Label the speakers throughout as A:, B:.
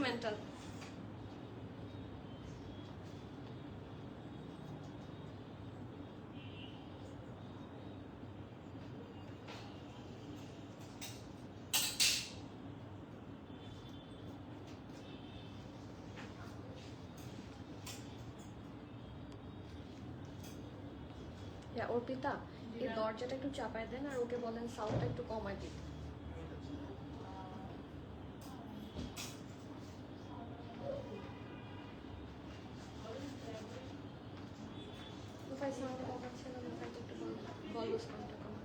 A: Sentimental. Arpita, এই দরজাটা একটু চাপায় দেন আর ওকে বলেন সাউন্ডটা একটু কমায় দিতে। সাউন্ডটা কমাচ্ছে না, একটু বলো সাউন্ডটা কমায়।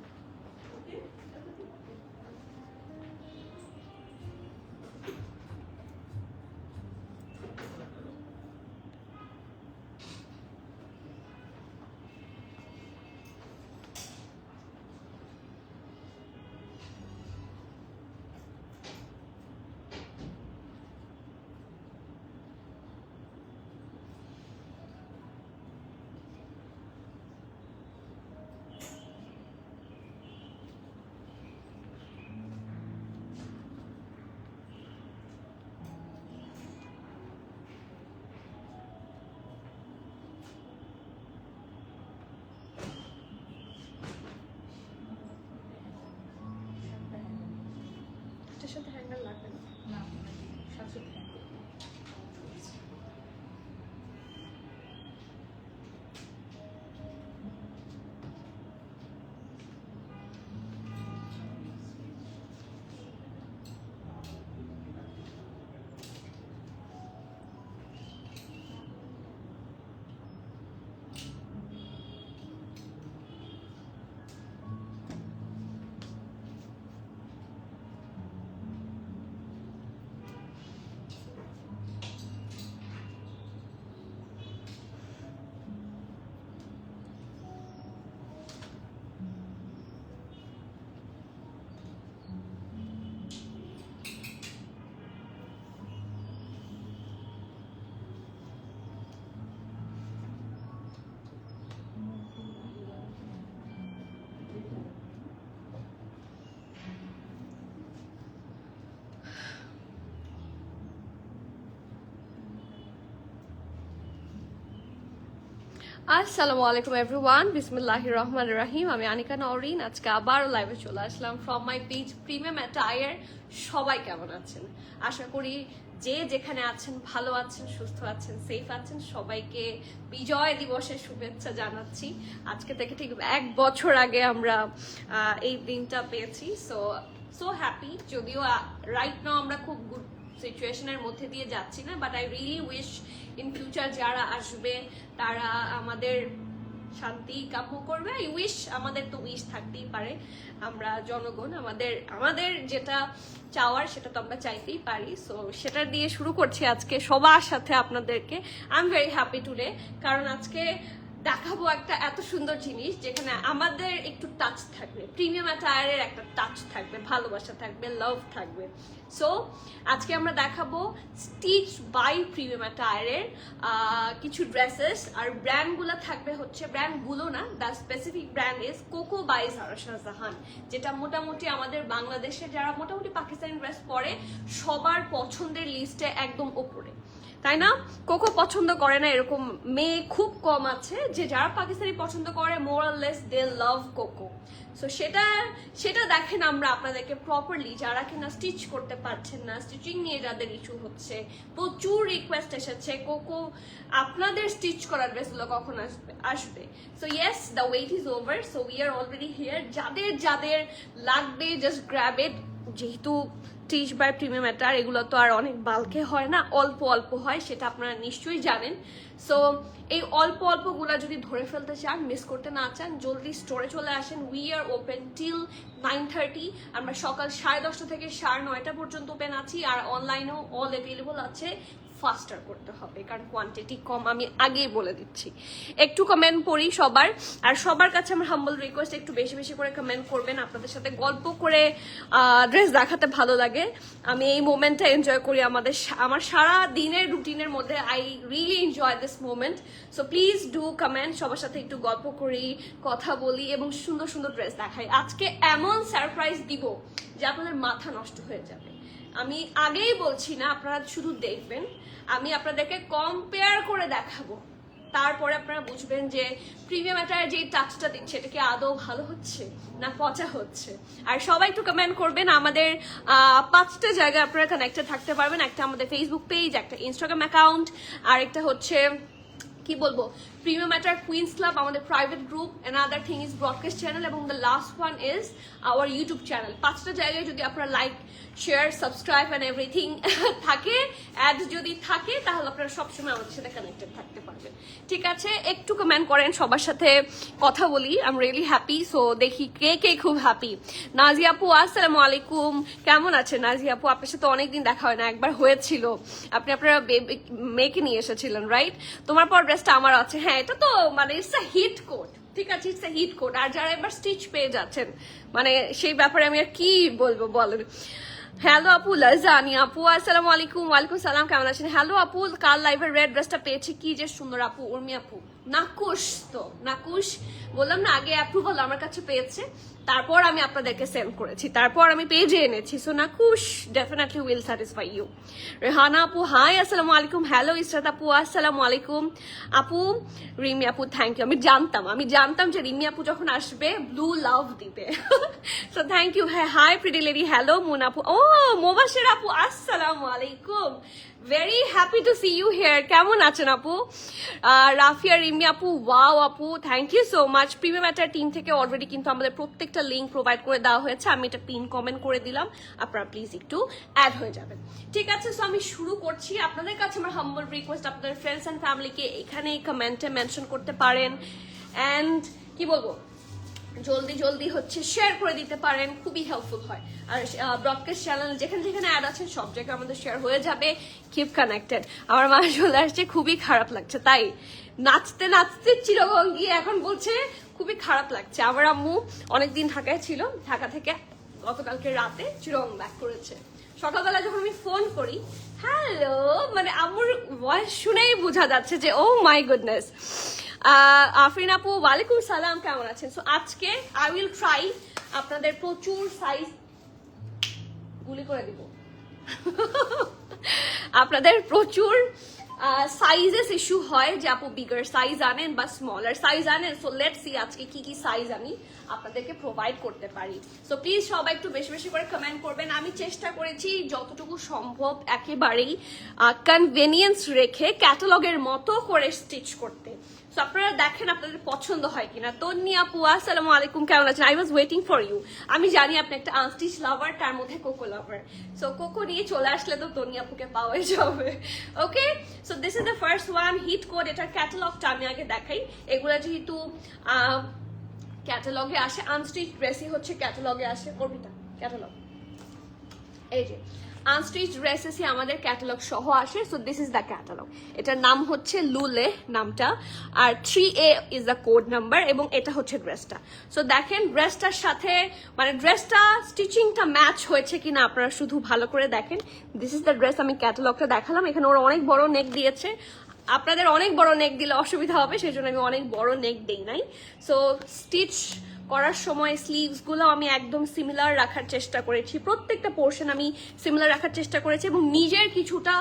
A: এটার সাথে হ্যাঙ্গার লাগবে না?
B: না, সাথে
A: আসসালামু আলাইকুম এভরিওয়ান, বিসমিল্লাহির রহমানির রহিম। আমি আনিকা নওরিন, আজকে আবারও লাইভে চলে আসলাম from my page premium attire. সবাই কেমন আছেন? আশা করি যে যেখানে আছেন ভালো আছেন, সুস্থ আছেন, সেফ আছেন। সবাইকে বিজয় দিবসের শুভেচ্ছা জানাচ্ছি। আজকে থেকে ঠিক 1 বছর আগে আমরা এই দিনটা পেয়েছি। So happy. যদিও রাইট নাও আমরা খুব গুড সিচুয়েশনের মধ্যে দিয়ে যাচ্ছি না, but I really wish in future যারা আসবে তারা আমাদের শান্তি কাম্য করবে। আই উইশ, আমাদের তো উইশ থাকতেই পারে, আমরা জনগণ, আমাদের যেটা চাওয়ার সেটা তো আমরা চাইতেই পারি। সো সেটা দিয়ে শুরু করছি আজকে সবার সাথে আপনাদেরকে। I am very happy today, কারণ আজকে দেখাবো একটা এত সুন্দর জিনিস যেখানে আমাদের একটু টাচ থাকবে, প্রিমিয়াম অ্যাটায়ারের একটা টাচ থাকবে, ভালোবাসা থাকবে, লাভ থাকবে। সো আজকে আমরা দেখাবো স্টিচ বাই প্রিমিয়াম অ্যাটায়ারের কিছু ড্রেসেস, আর ব্র্যান্ডগুলো থাকবে হচ্ছে, ব্র্যান্ডগুলো না, the specific brand is Coco by Zara Shahjahan, যেটা মোটামুটি আমাদের বাংলাদেশে যারা মোটামুটি পাকিস্তানি ড্রেস পরে সবার পছন্দের লিস্টে একদম ওপরে, তাই না? কোকো পছন্দ করে না এরকম মেয়ে খুব কম আছে, যে যারা পাকিস্তানি পছন্দ করে মোরাললেস দে লাভ কোকো। সো সেটা দেখেন আমরা আপনাদেরকে প্রপারলি, যারা কিনা স্টিচ করতে পারছেন না, স্টিচিং নিয়ে যাদের ইস্যু হচ্ছে, প্রচুর রিকোয়েস্ট এসেছে কোকো আপনাদের স্টিচ করা ড্রেসগুলো কখন আসবে। So yes, the wait is over, so we are already here. যাদের লাগবে জাস্ট গ্র্যাব ইট। যেহেতু স্টিচ বাই প্রিমিয়াম অ্যাটায়ার এগুলো তো আর অনেক বাল্কে হয় না, অল্প অল্প হয়, সেটা আপনারা নিশ্চয়ই জানেন। সো এই অল্প অল্পগুলা যদি ধরে ফেলতে চান, মিস করতে না চান, জলদি স্টোরে চলে আসেন। We are open till 9:30। আমরা সকাল 10:30 থেকে 9:30 পর্যন্ত ওপেন আছি, আর অনলাইনেও অল অ্যাভেলেবল আছে। ফাস্টার করতে হবে কারণ কোয়ান্টিটি কম, আমি আগেই বলে দিচ্ছি। একটু কমেন্ট পড়ি সবার, আর সবার কাছে আমার হাম্বল রিকোয়েস্ট, একটু বেশি বেশি করে কমেন্ট করবেন। আপনাদের সাথে গল্প করে ড্রেস দেখাতে ভালো লাগে, আমি এই মোমেন্টটা এনজয় করি। আমার সারা দিনের রুটিনের মধ্যে I really enjoy this moment. So please do comment, সবার সাথে একটু গল্প করি, কথা বলি এবং সুন্দর সুন্দর ড্রেস দেখাই। আজকে এমন সারপ্রাইজ দিব যে আপনাদের মাথা নষ্ট হয়ে যাবে। আমি আগেই বলছি না আপনারা শুধু দেখবেন, আমি আপনাদেরকে কম্পেয়ার করে দেখাবো, তারপরে আপনারা বুঝবেন যে প্রিমিয়াম অ্যাটায়ার যে টাচটা দিচ্ছে এটা কি আদৌ ভালো হচ্ছে না পচা হচ্ছে। আর সবাই একটু কমেন্ট করবেন। আমাদের 5টা জায়গায় আপনারা কানেক্টেড থাকতে পারবেন, একটা আমাদের ফেসবুক পেজ, একটা ইনস্টাগ্রাম অ্যাকাউন্ট, আর একটা হচ্ছে কি বলবো প্রিমিয়াম অ্যাটায়ার কুইন্স ক্লাব, আমাদের private group, another thing is broadcast channel, এবং the last one is our YouTube channel. 5টা জায়গায় যদি আপনারা like, share, subscribe and everything থাকে, অ্যাড যদি থাকে, তাহলে আপনারা সবসময় আমাদের সাথে কানেক্টেড থাকতে পারবেন। ঠিক আছে, একটু কমেন্ট করেন, সবার সাথে কথা বলি। I am really happy. So দেখি কে কে খুব হ্যাপি। নাজিয়া আপু আসসালামু আলাইকুম, কেমন আছেন নাজিয়া আপু? আপনার সাথে অনেকদিন দেখা হয় না, একবার হয়েছিল, আপনি আপনার মেয়েকে নিয়ে এসেছিলেন রাইট? তোমার পর ড্রেসটা আমার আছে। হ্যাঁ, এটা তো মানে ইটস আ হিট কোড, ঠিক আছে, ইটস আ হিট কোড। আর যারা এবার স্টিচ পেয়ে যাচ্ছেন, মানে সেই ব্যাপারে আমি আর কি বলবো বলেন। হ্যালো আপু, লাজানি আপু আসসালামু আলাইকুম। ওয়ালাইকুম সালাম, কেমন আছেন? হ্যালো আপু, কাল লাইভের রেড ড্রেসটা পেয়েছি, কি যে সুন্দর আপু। উর্মি আপু নাকুশ, তো নাকুশ বললাম না, আগে অ্যাপ্রুভাল আমার কাছে পেয়েছে, তারপর আমি আপনাদেরকে সেন্ড করেছি, তারপর আমি পেজে এনেছি। So Nakush definitely will satisfy you. Rehana আপু হাই আসসালামু আলাইকুম। হ্যালো ইসরাত আপু আসসালামু আলাইকুম। আপু রিমি আপু থ্যাংক ইউ। আমি জানতাম যে রিমি আপু যখন আসবে ব্লু লাভ দিবে। So thank you. হ্যাঁ hi pretty lady. Hello Moon আপু। ও মোবাশির আপু আসসালামু আলাইকুম, very happy to see you here. কেমন আছেন আপু? রাফিয়া রিমি আপু ওয়াও আপু thank you so much. Premium attire team থেকে অলরেডি কিন্তু আমাদের প্রত্যেকটা লিঙ্ক প্রোভাইড করে দেওয়া হয়েছে, আমি এটা পিন কমেন্ট করে দিলাম, আপনারা প্লিজ একটু অ্যাড হয়ে যাবেন। ঠিক আছে, সো আমি শুরু করছি। আপনাদের কাছে আমার হাম্বল রিকোয়েস্ট, আপনাদের ফ্রেন্ডস অ্যান্ড ফ্যামিলিকে এখানে কমেন্টে মেনশন করতে পারেন, অ্যান্ড কি বলবো জলদি জলদি হচ্ছে শেয়ার করে দিতে পারেন, খুবই হেল্পফুল হয়। আর ব্রডকাস্ট চ্যানেল যেখানে যেখানে অ্যাড আছে সব জায়গায় আমাদের শেয়ার হয়ে যাবে। Keep connected. আমার মা চলে আসছে, খুবই খারাপ লাগছে, তাই নাচতে নাচতে চিরগং গিয়ে এখন বলছে খুবই খারাপ লাগছে। আমার আম্মু অনেকদিন ঢাকায় ছিল, ঢাকা থেকে গতকালকে রাতে চিরগং ব্যাক করেছে। সকালবেলা যখন আমি ফোন করি হ্যালো, মানে আম্মুর ভয়েস শুনেই বোঝা যাচ্ছে যে ও মাই গুডনেস। আফরিন আপু ওয়ালাইকুম সালাম, কেমন আছেন? সো আজকে আই উইল ট্রাই আপনাদের প্রচুর সাইজ গুলি করে দিব আপনাদের প্রচুর সাইজেস ইস্যু হয় যে আপু বিগার সাইজ আনেন বা স্মলার সাইজ আনেন। সো লেটস সি আজকে কি কি সাইজ আমি আপনাদেরকে প্রোভাইড করতে পারি। সো প্লিজ সবাই একটু বেশি বেশি করে কমেন্ট করবেন। আমি চেষ্টা করেছি যতটুকু সম্ভব একেবারেই কনভেনিয়েন্স রেখে ক্যাটালগের মতো করে স্টিচ করতে। সো আপনারা দেখেন আপনাদের পছন্দ হয় কিনা। তন্নি আপু আসসালামু আলাইকুম, কেমন আছেন? I was waiting for you. আমি জানি আপনি একটা আনস্টিচ লাভার, তার মধ্যে কোকো লাভার। সো কোকো নিয়ে চলে আসলে তো তন্নি আপুকে পাওয়াই যাবে। Okay, so this is the first one, hit code. এটার ক্যাটালগটা আমি আগে দেখাই। এগুলা যেহেতু ক্যাটালগে আসে, আনস্টিচ ড্রেসই হচ্ছে ক্যাটালগে আসে। অর্পিতা ক্যাটালগ, এই যে আনস্টিচ ড্রেসেসই আমাদের ক্যাটালগ সহ আসে। So this is the catalogue. এটার নাম হচ্ছে লুলে নামটা, আর 3A is the code number, এবং এটা হচ্ছে ড্রেসটা। সো দেখেন ড্রেসটার সাথে মানে ড্রেসটা স্টিচিংটা ম্যাচ হয়েছে কিনা আপনারা শুধু ভালো করে দেখেন। This is the dress. আমি ক্যাটালগটা দেখালাম, এখানে ওরা অনেক বড় নেক দিয়েছে, আপনাদের অনেক বড় নেক দিলে অসুবিধা হবে, সেই জন্য আমি অনেক বড় নেক দেই নাই। সো স্টিচ করার সময় স্লিভস গুলো আমি একদম সিমিলার রাখার চেষ্টা করেছি, প্রত্যেকটা পোর্শন আমি সিমিলার রাখার চেষ্টা করেছি, এবং নিজের কিছুটা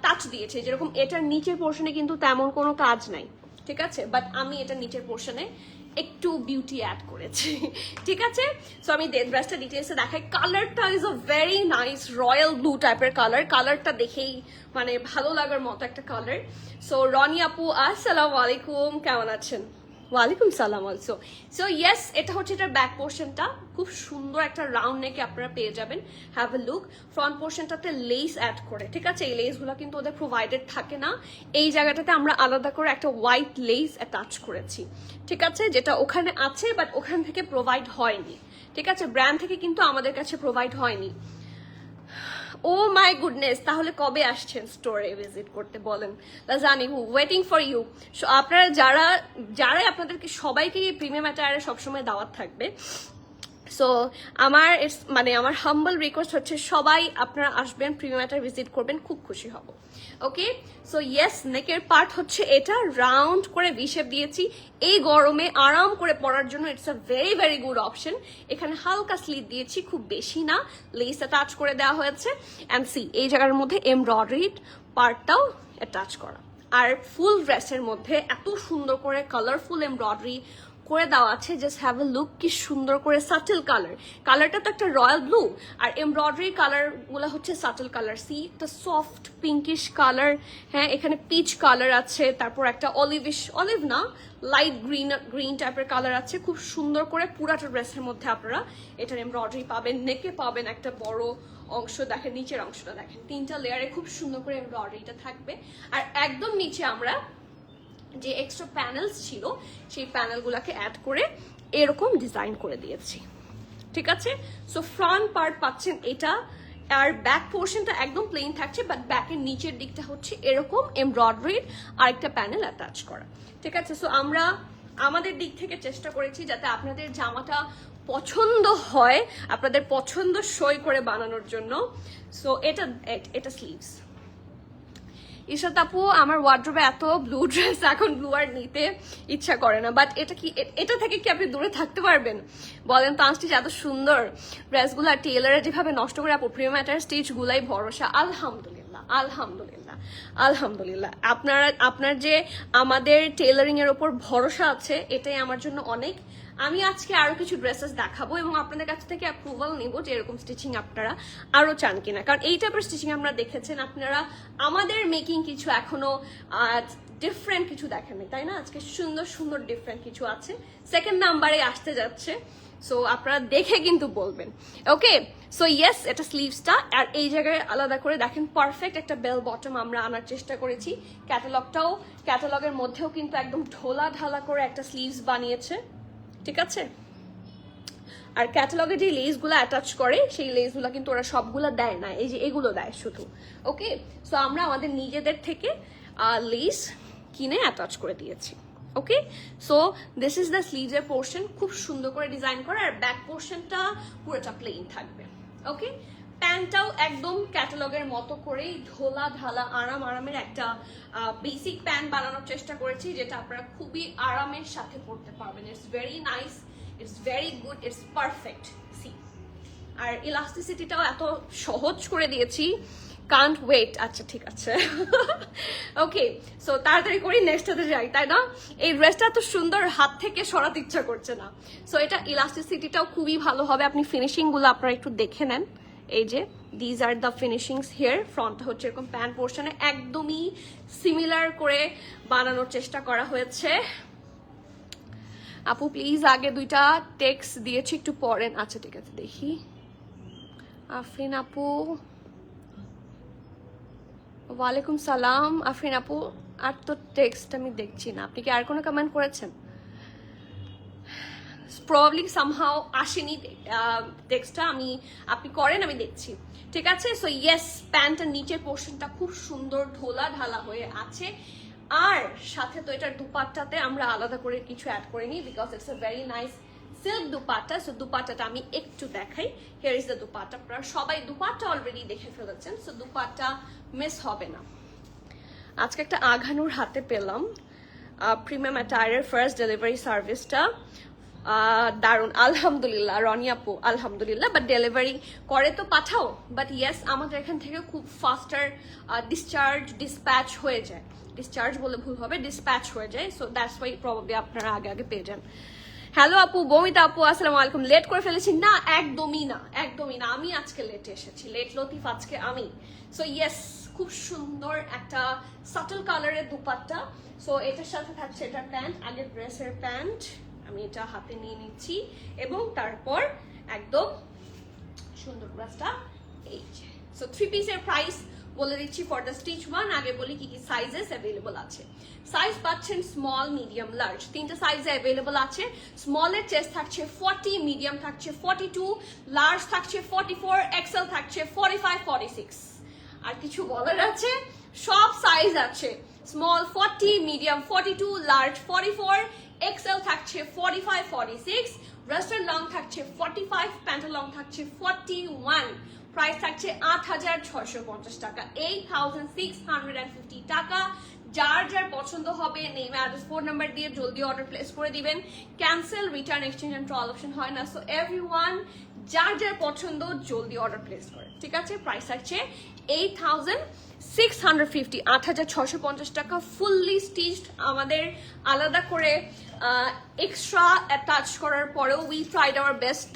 A: টাচ দিয়েছি। যেরকম এটার নিচের পোর্শনে কিন্তু তেমন কোনো কাজ নাই, ঠিক আছে, বাট আমি এটার নিচের পোর্শনে একটু বিউটি অ্যাড করেছি, ঠিক আছে। সো আমি ড্রেসটা ডিটেলসে দেখাই। কালারটা is a very nice royal blue টাইপের কালার। কালারটা দেখেই মানে ভালো লাগার মতো একটা কালার। সো রনি আপু আসসালামু আলাইকুম, কেমন আছেন? ওয়ালাইকুম সালাম অলসো। সো ইয়েস, এটা হচ্ছে এটার ব্যাক পোর্শনটা, খুব সুন্দর একটা রাউন্ড নেকে আপনারা পেয়ে যাবেন। Have a look. ফ্রন্ট পোর্শনটাতে লেস অ্যাড করে, ঠিক আছে, এই লেসগুলো কিন্তু ওদের প্রোভাইডেড থাকে না। এই জায়গাটাতে আমরা আলাদা করে একটা হোয়াইট লেস অ্যাটাচ করেছি, ঠিক আছে, যেটা ওখানে আছে বাট ওখান থেকে প্রোভাইড হয়নি, ঠিক আছে, ব্র্যান্ড থেকে কিন্তু আমাদের কাছে প্রোভাইড হয়নি। ও মাই গুডনেস, তাহলে কবে আসছেন স্টোরে ভিজিট করতে বলেন? জানি হু ওয়েটিং ফর ইউ। আপনারা যারাই আপনাদেরকে সবাইকে প্রিমিয়াম অ্যাটায়ারে সবসময় দাওয়াত থাকবে। সো আমার মানে আমার হাম্বল রিকোয়েস্ট হচ্ছে সবাই আপনারা আসবেন, প্রিমিয়াম অ্যাটায়ার ভিজিট করবেন, খুব খুশি হব। ওকে, সো ইয়েস, নেকের পার্ট হচ্ছে এটা রাউন্ড করে ভি শেপ দিয়েছি। এই গরমে আরাম করে পরার জন্য it's a very very good option. এখানে হালকা স্লিট দিয়েছি, খুব বেশি না, লেস অ্যাটাচ করে দেওয়া হয়েছে। অ্যান্ড সি এই জায়গার মধ্যে এমব্রয়ডারি পার্টটাও অ্যাটাচ করা। আর ফুল ড্রেসের মধ্যে এত সুন্দর করে কালারফুল এমব্রয়ডারি করে দেওয়া আছে। জাস্ট হ্যাভ এ লুক, কি সুন্দর করে সাটেল কালারটা তো একটা রয়্যাল ব্লু, আর এমব্রয়ডারি কালার গুলো হচ্ছে সাটেল কালার। সি একটা সফট পিঙ্কিশ কালার, হ্যাঁ এখানে পিচ কালার আছে, তারপর একটা অলিভ না লাইট গ্রিন টাইপের কালার আছে। খুব সুন্দর করে পুরাটা ড্রেসের মধ্যে আপনারা এটার এমব্রয়ডারি পাবেন, নেকে পাবেন একটা বড় অংশ, দেখেন নিচের অংশটা দেখেন, 3টা লেয়ারে খুব সুন্দর করে এমব্রয়ডারিটা থাকবে। আর একদম নিচে আমরা যে এক্সট্রা প্যানেলস ছিল সেই প্যানেলগুলোকে অ্যাড করে এরকম ডিজাইন করে দিয়েছি, ঠিক আছে। সো ফ্রন্ট পার্ট পাচ্ছেন এটা, আর ব্যাক পোর্শনটা একদম প্লেন থাকছে, বাট ব্যাকের নিচের দিকটা হচ্ছে এরকম এমব্রয়ডারির আরেকটা প্যানেল অ্যাটাচ করা, ঠিক আছে। সো আমরা আমাদের দিক থেকে চেষ্টা করেছি যাতে আপনাদের জামাটা পছন্দ হয়, আপনাদের পছন্দ সই করে বানানোর জন্য। সো এটা স্লিভস। ঈশাত আপু, আমার ওয়ার্ড্রোবে এত ব্লু ড্রেস, এখন ব্লু আর নিতে ইচ্ছা করে না, বাট এটা থেকে কি আপনি দূরে থাকতে পারবেন বলেন তো? আনস্টিচ এত সুন্দর ড্রেসগুলো, আর টেলারে যেভাবে নষ্ট করে আপু, প্রিমিয়াম অ্যাটায়ার স্টিচ গুলাই ভরসা। আলহামদুলিল্লাহ আলহামদুলিল্লাহ আলহামদুলিল্লাহ, আপনার যে আমাদের টেলারিং এর ওপর ভরসা আছে, এটাই আমার জন্য অনেক। আমি আজকে আরো কিছু ড্রেসেস দেখাবো এবং আপনাদের কাছ থেকে অ্যাপ্রুভাল নিব যে এরকম স্টিচিং আপনারা আরো চান কিনা, কারণ এই টাইপের স্টিচিং আপনারা দেখেছেন, আপনারা আমাদের মেকিং কিছু এখনো ডিফারেন্ট কিছু দেখেন, তাই না? আজকে সুন্দর সুন্দর ডিফারেন্ট কিছু আছে, সেকেন্ড নাম্বারে আসতে যাচ্ছে। সো আপনারা দেখে কিন্তু বলবেন। ওকে, সো ইয়েস, এটা স্লিভসটা, আর এই জায়গায় আলাদা করে দেখেন পারফেক্ট একটা বেল বটম আমরা আনার চেষ্টা করেছি। ক্যাটালগের মধ্যেও কিন্তু একদম ঢোলা ঢালা করে একটা স্লিভস বানিয়েছে, ঠিক আছে। আর ক্যাটালগে যে লেসগুলো অ্যাটাচ করে সেই লেসগুলো কিন্তু ওরা সবগুলো দেয় না, এই যে এগুলো দেয় শুধু। ওকে, সো আমরা আমাদের নিজেদের থেকে লেস কিনে অ্যাটাচ করে দিয়েছি। Okay, so this is the স্লিভসের পোর্শন, খুব সুন্দর করে ডিজাইন করা, আর ব্যাক পোর্শনটা পুরোটা প্লেন থাকবে। ওকে, প্যান্টটাও একদম ক্যাটালগের মতো করেই ঢোলা ঢালা আরামের একটা বেসিক প্যান্ট বানানোর চেষ্টা করেছি, যেটা আপনারা খুবই আরামের সাথে পরতে পারবেন। It's very nice, it's very good, it's perfect. See, আর ইলাস্টিসিটিটাও এত সহজ করে দিয়েছি, কান্ট ওয়েট। আচ্ছা ঠিক আছে, ওকে, সো তাড়াতাড়ি করি নেক্সটটাতে যাই, তাই না? এই ড্রেসটা এত সুন্দর, হাত থেকে সরাতে ইচ্ছা করছে না। সো এটা ইলাস্টিসিটিটাও খুবই ভালো হবে, আপনি ফিনিশিং গুলো আপনারা একটু দেখে নেন। এই যে দিজ আর দ্য ফিনিশিংস হিয়ার, ফ্রন্টটা হচ্ছে এরকম প্যান্ট পোর্শনে একদমই সিমিলার করে বানানোর চেষ্টা করা হয়েছে। আপু প্লিজ আগে দুইটা টেক্সট দিয়েছি, একটু পড়েন। আচ্ছা ঠিক আছে, দেখি। আফরিন আপু, ওয়ালাইকুম সালাম। আফরিন আপু, আর তো টেক্সট আমি দেখছি না, আপনি কি আর কোনো কমেন্ট করেছেন? প্রবাবলি সামহাও আসেনি টেক্সটটা, আপনি করেন, আমি দেখছি, ঠিক আছে। সো ইয়েস, প্যান্টের নিচের পোর্শনটা খুব সুন্দর ঢোলা ঢালা হয়ে আছে, আর সাথে তো এটার দুপাট্টাতে আমরা আলাদা করে কিছু অ্যাড করিনি, because it's a very nice silk dupatta. So দুপাট্টাটা আমি একটু দেখাই। হিয়ার ইজ দ্য দুপাট্টা, আপনারা সবাই দুপাট্টা অলরেডি দেখে ফেলেছেন, সো দুপাট্টা মিস হবে না। আজকে একটা আঘানুর হাতে পেলাম প্রিমিয়াম অ্যাটায়ারের ফার্স্ট ডেলিভারি সার্ভিসটা, দারুন, আলহামদুলিল্লাহ। রনি আপু, আলহামদুলিল্লাহ, বাট ডেলিভারি করে তো পাঠাও, বাট ইয়েস আমাদের এখান থেকে খুব ফাস্টার ডিসপ্যাচ হয়ে যায়, ডিসচার্জ বলে ভুল হবে, ডিসপ্যাচ হয়ে যায়। সো দ্যাটস ওয়াই প্রবাবলি আপনারা আগে পেয়ে যান। হ্যালো আপু, বমিতা আপু, আসসালামু আলাইকুম। লেট করে ফেলেছি? না, একদমই না, একদমই না, আমি আজকে লেটে এসেছি, লেট লতিফ আজকে আমি। সো ইয়েস, খুব সুন্দর একটা সাটল কালারের দুপাট্টা। সো এটার সাথে থাকছে এটার প্যান্ট, আগে ড্রেসের প্যান্ট, আমি এটা হাতে নিয়ে নিচ্ছি, এবং তারপর একদম সুন্দর ড্রেসটা এই যে। সো 3 পিসের প্রাইস বলে দিচ্ছি ফর দ্য স্টিচ ওয়ান। আগে বলি কি কি সাইজেস অ্যাভেলেবল আছে। সাইজ পাচ্ছেন স্মল, মিডিয়াম, লার্জ, 3টা সাইজে অ্যাভেলেবল আছে। স্মলের চেস্ট থাকছে 40, মিডিয়াম থাকছে 42, লার্জ থাকছে 44, এক্সেল থাকছে 45, 46। আর কিছু বলার আছে? সব সাইজ আছে। স্মল 40, মিডিয়াম 42, লার্জ 44, এক্সেল থাকছে 45-46, ওয়েস্টার্ন লং থাকছে 45, প্যান্টের লং থাকছে 41, প্রাইস থাকছে 8,650 টাকা, 8,650 টাকা। যার যার পছন্দ হবে নেম অ্যাড্রেস ফোন নাম্বার দিয়ে জলদি অর্ডার প্লেস করে দিবেন। Cancel, return, exchange and trial option হয় না, সো এভরিওয়ান যার যার পছন্দ জলদি অর্ডার প্লেস করে, ঠিক আছে। প্রাইস থাকছে 8,650, 8,650 টাকা, ফুললি স্টিচড। আমাদের আলাদা করে এক্সট্রা অ্যাটাচ করার পরেও we tried our best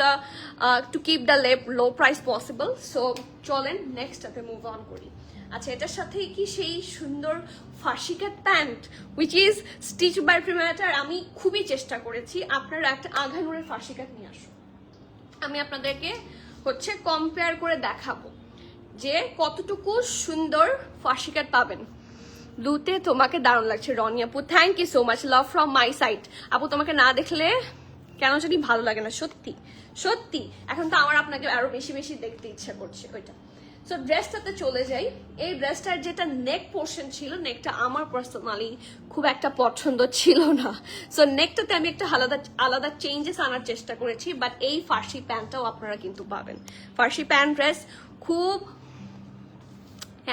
A: to keep the low price possible. So চলেন নেক্সটটাতে মুভ অন করি। আচ্ছা, এটার সাথে কি সেই সুন্দর ফার্সিকাট pant which is stitch by premier. আমি খুবই চেষ্টা করেছি আপনারা একটা আঘানুরের ফার্সিকাট নিয়ে আসুন, আমি আপনাদেরকে হচ্ছে কম্পেয়ার করে দেখাবো যে কতটুকু সুন্দর ফার্সিকাট পাবেন। ব্লুতে তোমাকে দারুণ লাগছে রনি আপু, thank you so much, love from my side. আপু তোমাকে না দেখলে কেন জানি ভালো লাগে না, সত্যি সত্যি। এখন তো আমার আপনাকে আরো বেশি বেশি দেখতে ইচ্ছা করছে ওইটা। সো ড্রেসটাতে চলে যাই। এই ড্রেসটার যেটা নেক পোর্শন ছিল, নেকটা আমার পার্সোনালি খুব একটা পছন্দ ছিল না। সো নেকটাতে আমি একটা আলাদা আলাদা চেঞ্জেস আনার চেষ্টা করেছি, বাট এই ফার্সি প্যান্টটাও আপনারা কিন্তু পাবেন। ফার্সি প্যান্ট ড্রেস খুব,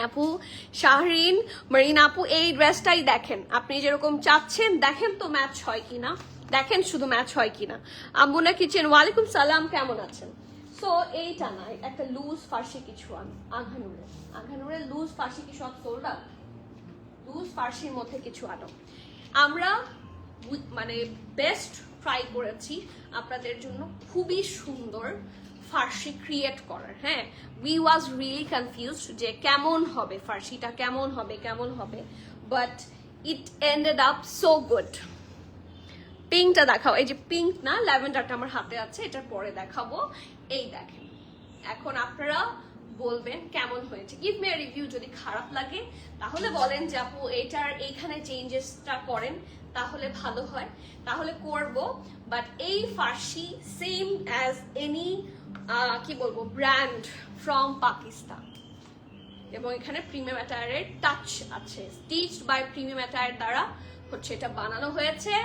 A: আপু শাহরিন মরিন আপু এই ড্রেসটাই দেখেন, আপনি যেরকম চাচ্ছেন দেখেন তো ম্যাচ হয় কিনা, দেখেন শুধু ম্যাচ হয় কিনা। আম্বুনা কিচেন, ওয়ালাইকুম সালাম, কেমন আছেন? সো এইটা না, একটা লুজ ফার্সি কিছু আঘানুরের লুজ ফার্সি কিছু সোল্ড আউট, লুজ ফার্সির মধ্যে কিছু আনো। আমরা মানে বেস্ট ট্রাই করেছি আপনাদের জন্য খুবই সুন্দর ফার্সি ক্রিয়েট করার। হ্যাঁ, উই ওয়াজ রিয়েলি কনফিউজড যে কেমন হবে ফার্সিটা, কেমন হবে, but it ended up so good. পিঙ্কটা দেখাও, এই যে পিঙ্ক না ল্যাভেন্ডারটা আমার হাতে আছে, এটার পরে দেখাবো। এই দেখেন, এখন আপনারা বলবেন কেমন হয়েছে, গিভ মি আ রিভিউ। যদি খারাপ লাগে তাহলে বলেন যে আপু এটার এইখানে চেঞ্জেসটা করেন, তাহলে ভালো হয়, তাহলে করব। বাট এই ফার্সি সেম অ্যাজ এনি কি বলবো ব্র্যান্ড ফ্রম পাকিস্তান, এবং এখানে প্রিমিয়াম অ্যাটায়ারের টাচ আছে, স্টিচড বাই প্রিমিয়াম অ্যাটায়ার দ্বারা হচ্ছে এটা বানানো হয়েছে।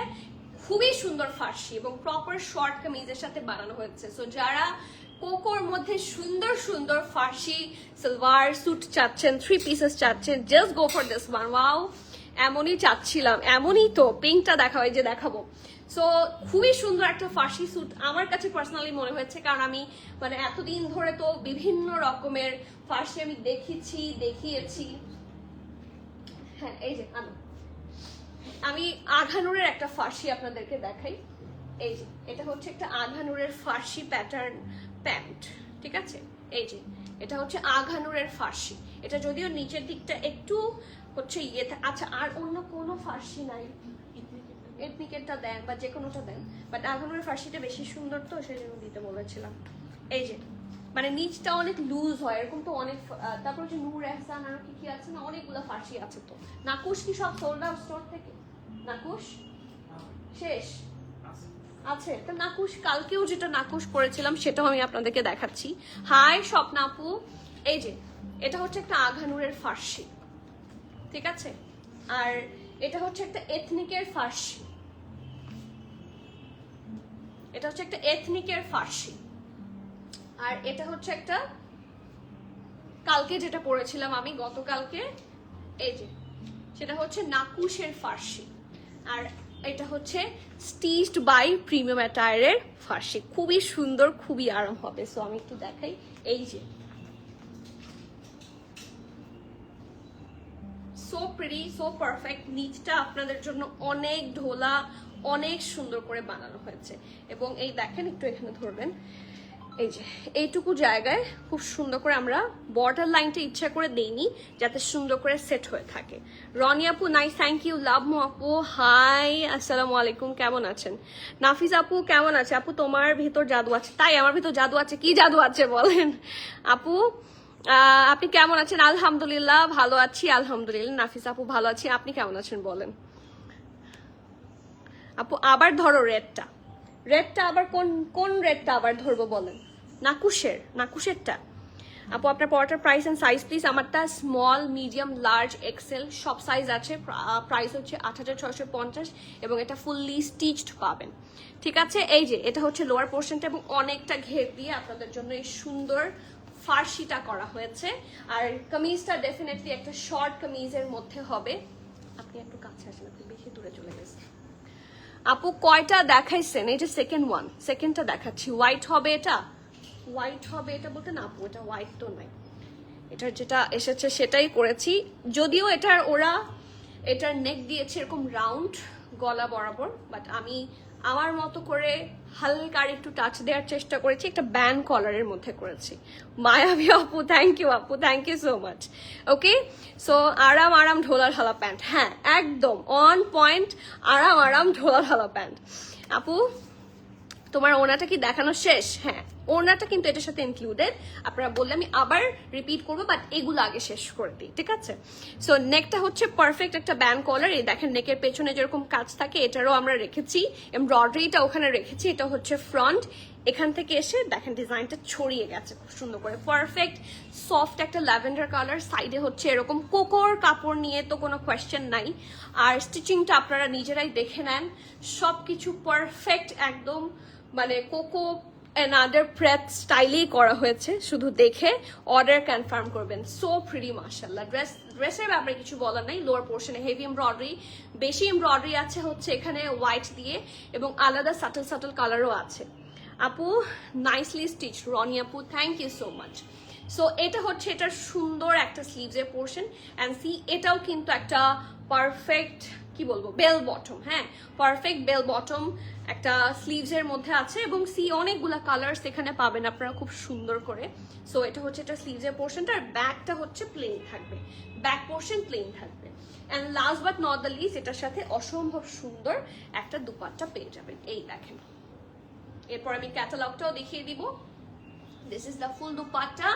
A: খুবই সুন্দর ফার্সি এবং প্রপার শর্ট কামিজের সাথে বানানো হয়েছে। সো যারা কোকোর মধ্যে সুন্দর সুন্দর ফার্সি সালোয়ার স্যুট চাচ্ছেন, 3 পিসেস চাচ্ছেন, just go for this one. Wow, এমনই চাচ্ছিলাম, এমনই তো। পিঙ্কটা দেখাও, এই যে দেখাবো। সো খুবই সুন্দর একটা ফার্সি স্যুট আমার কাছে পার্সোনালি মনে হয়েছে, কারণ আমি মানে এতদিন ধরে তো বিভিন্ন রকমের ফার্সি আমি দেখিয়েছি। হ্যাঁ, এই যে আমি আঘানুরের একটা ফার্সি আপনাদেরকে দেখাই। এই যে এটা হচ্ছে একটা আঘানুরের ফার্সি প্যাটার্ন প্যান্ট, ঠিক আছে। এই যে এটা হচ্ছে আঘানুরের ফার্সি, এটা যদিও নিচের দিকটা একটু হচ্ছে আচ্ছা, আর অন্য কোনো ফার্সি নাই, এথনিকেরটা দেন বা যে কোনোটা দেন, বাট আঘানুরের ফার্সিটা বেশি সুন্দর, তো সেই জন্য দিতে বলেছিলাম। এই যে মানে নিচটা অনেক লুজ হয়, এরকম তো অনেক। তারপর হচ্ছে নূর এহসান আর কি আছে না, অনেকগুলো ফার্সি আছে। তো নাকুশ কি সব সোল্ড আউট স্টোর থেকে? নাকুশ শেষ আছে তো। নাকুশ কালকেও যেটা নাকুশ করেছিলাম সেটাও আমি আপনাদেরকে দেখাচ্ছি। হাই স্বপ্না আপু, এই যে এটা হচ্ছে একটা আঘানুরের ফার্সি, ঠিক আছে। আর এটা হচ্ছে একটা এথনিকের ফার্সি, এটা হচ্ছে একটা এথনিকের ফার্সি। আর এটা হচ্ছে একটা কালকে যেটা পরেছিলাম আমি গতকালকে, এই যে সেটা হচ্ছে নাকুশের ফার্সি। আর এটা হচ্ছে স্টিচড বাই প্রিমিয়াম অ্যাটায়ারের ফার্সি, খুবই সুন্দর, খুবই আরাম হবে। সো আমি একটু দেখাই। এই যে সো প্রিটি, সো পারফেক্ট। নিচটা আপনাদের জন্য অনেক ঢোলা, অনেক সুন্দর করে বানানো হয়েছে। এবং এই দেখেন, একটু এখানে ধরবেন, এই যে এইটুকু জায়গায় খুব সুন্দর করে আমরা বর্ডার লাইনটা ইচ্ছা করে দেইনি, যাতে সুন্দর করে সেট হয়ে থাকে। রনি আপু নাইস, থ্যাংক ইউ। লাভ মো আপু, হাই আসসালামু আলাইকুম, কেমন আছেন? নাফিস আপু কেমন আছে? আপু তোমার ভিতর জাদু আছে। তাই আমার ভিতর জাদু আছে? কি জাদু আছে বলেন আপু? আপনি কেমন আছেন? আলহামদুলিল্লাহ ভালো আছি, আলহামদুলিল্লাহ। নাফিস আপু ভালো আছি, আপনি কেমন আছেন বলেন? আপু আবার ধরো রেডটা, রেডটা আবার কোন রেডটা আবার ধরবো বলেন? নাকুশেরটা। আপু আপনার পরাটার প্রাইস এন্ড সাইজ প্লিজ। আমারটা স্মল, মিডিয়াম, লার্জ, এক্সেল সব সাইজ আছে। প্রাইস হচ্ছে 8650 এবং এটা ফুললি স্টিচড পাবেন। ঠিক আছে, এই যে এটা হচ্ছে লোয়ার পোর্শনটা এবং অনেকটা ঘের দিয়ে আপনাদের জন্য এই সুন্দর ফার্সিটা করা হয়েছে। আর কামিজটা ডেফিনেটলি একটা শর্ট কামিজের মধ্যে হবে। আপনি একটু কাছে আসেন, আপনি বেশি দূরে চলে গেছেন। আপু কয়টা দেখাইছেন? এই যে সেকেন্ডটা দেখাচ্ছি। হোয়াইট হবে এটা, হোয়াইট হবে এটা বলতে না আপু, এটা হোয়াইট তো নাই, এটার যেটা এসেছে সেটাই করেছি। যদিও এটার নেক দিয়েছে এরকম রাউন্ড গলা বরাবর, বাট আমি আমার মতো করে হালকা আর একটু টাচ দেওয়ার চেষ্টা করেছি, একটা ব্যান্ড কলারের মধ্যে করেছি। মায়াবী আপু থ্যাংক ইউ আপু, thank you so much. Okay, so আরাম ঢোলা ঢালা প্যান্ট, হ্যাঁ একদম অন পয়েন্ট, আরাম ঢোলা ঢালা প্যান্ট। আপু তোমার ওনাটা কি দেখানো শেষ? হ্যাঁ, ওনাটা কিন্তু এটার সাথে ইনক্লুডেড। আপনারা বললে আমি আবার রিপিট করবো, বাট এগুলো আগে শেষ করে দিই, ঠিক আছে? সো নেকটা হচ্ছে পারফেক্ট একটা ব্যান্ড কলার। এই দেখেন নেকের পেছনে যেরকম কাজ থাকে এটারও আমরা রেখেছি, এমব্রয়ডারিটা ওখানে রেখেছি। এটা হচ্ছে ফ্রন্ট, এখান থেকে এসে দেখেন ডিজাইনটা ছড়িয়ে গেছে খুব সুন্দর করে, পারফেক্ট সফট একটা ল্যাভেন্ডার কালার। সাইডে হচ্ছে এরকম কোকোর কাপড় নিয়ে তো কোনো কোয়েশ্চেন নাই। আর স্টিচিংটা আপনারা নিজেরাই দেখে নেন, সবকিছু পারফেক্ট একদম, মানে কোকো অ্যানাদার প্রেথ স্টাইলেই করা হয়েছে। শুধু দেখে অর্ডার কনফার্ম করবেন। সো প্রিটি মাশাআল্লাহ। ড্রেসের ব্যাপারে কিছু বলার নাই। লোয়ার পোর্শনে হেভি এমব্রয়ডারি, বেশি এমব্রয়ডারি আছে হচ্ছে এখানে হোয়াইট দিয়ে এবং আলাদা সাটল কালারও আছে। আপু নাইসলি স্টিচ, রনি আপু thank you so much. So এটা হচ্ছে এটার সুন্দর একটা স্লিভসের পোর্শন অ্যান্ড সি এটাও কিন্তু একটা পারফেক্ট কি বলবো বেল বটম, হ্যাঁ পারফেক্ট বেল বটম একটা স্লিভসের মধ্যে আছে এবং সি অনেকগুলা কালার্স এখানে পাবেন আপনারা খুব সুন্দর করে। সো এটা হচ্ছে এটা স্লিভসের পোর্শনটা, আর ব্যাকটা হচ্ছে প্লেন থাকবে, ব্যাক পোর্শন প্লেন থাকবে। And last but not the least, এটার সাথে অসম্ভব সুন্দর একটা দুপাট্টা পেয়ে যাবেন। এই দেখেন, এরপর আমি ক্যাটালগটাও দেখিয়ে দিব। দিস ইজ দ্য ফুল দুপাট্টা।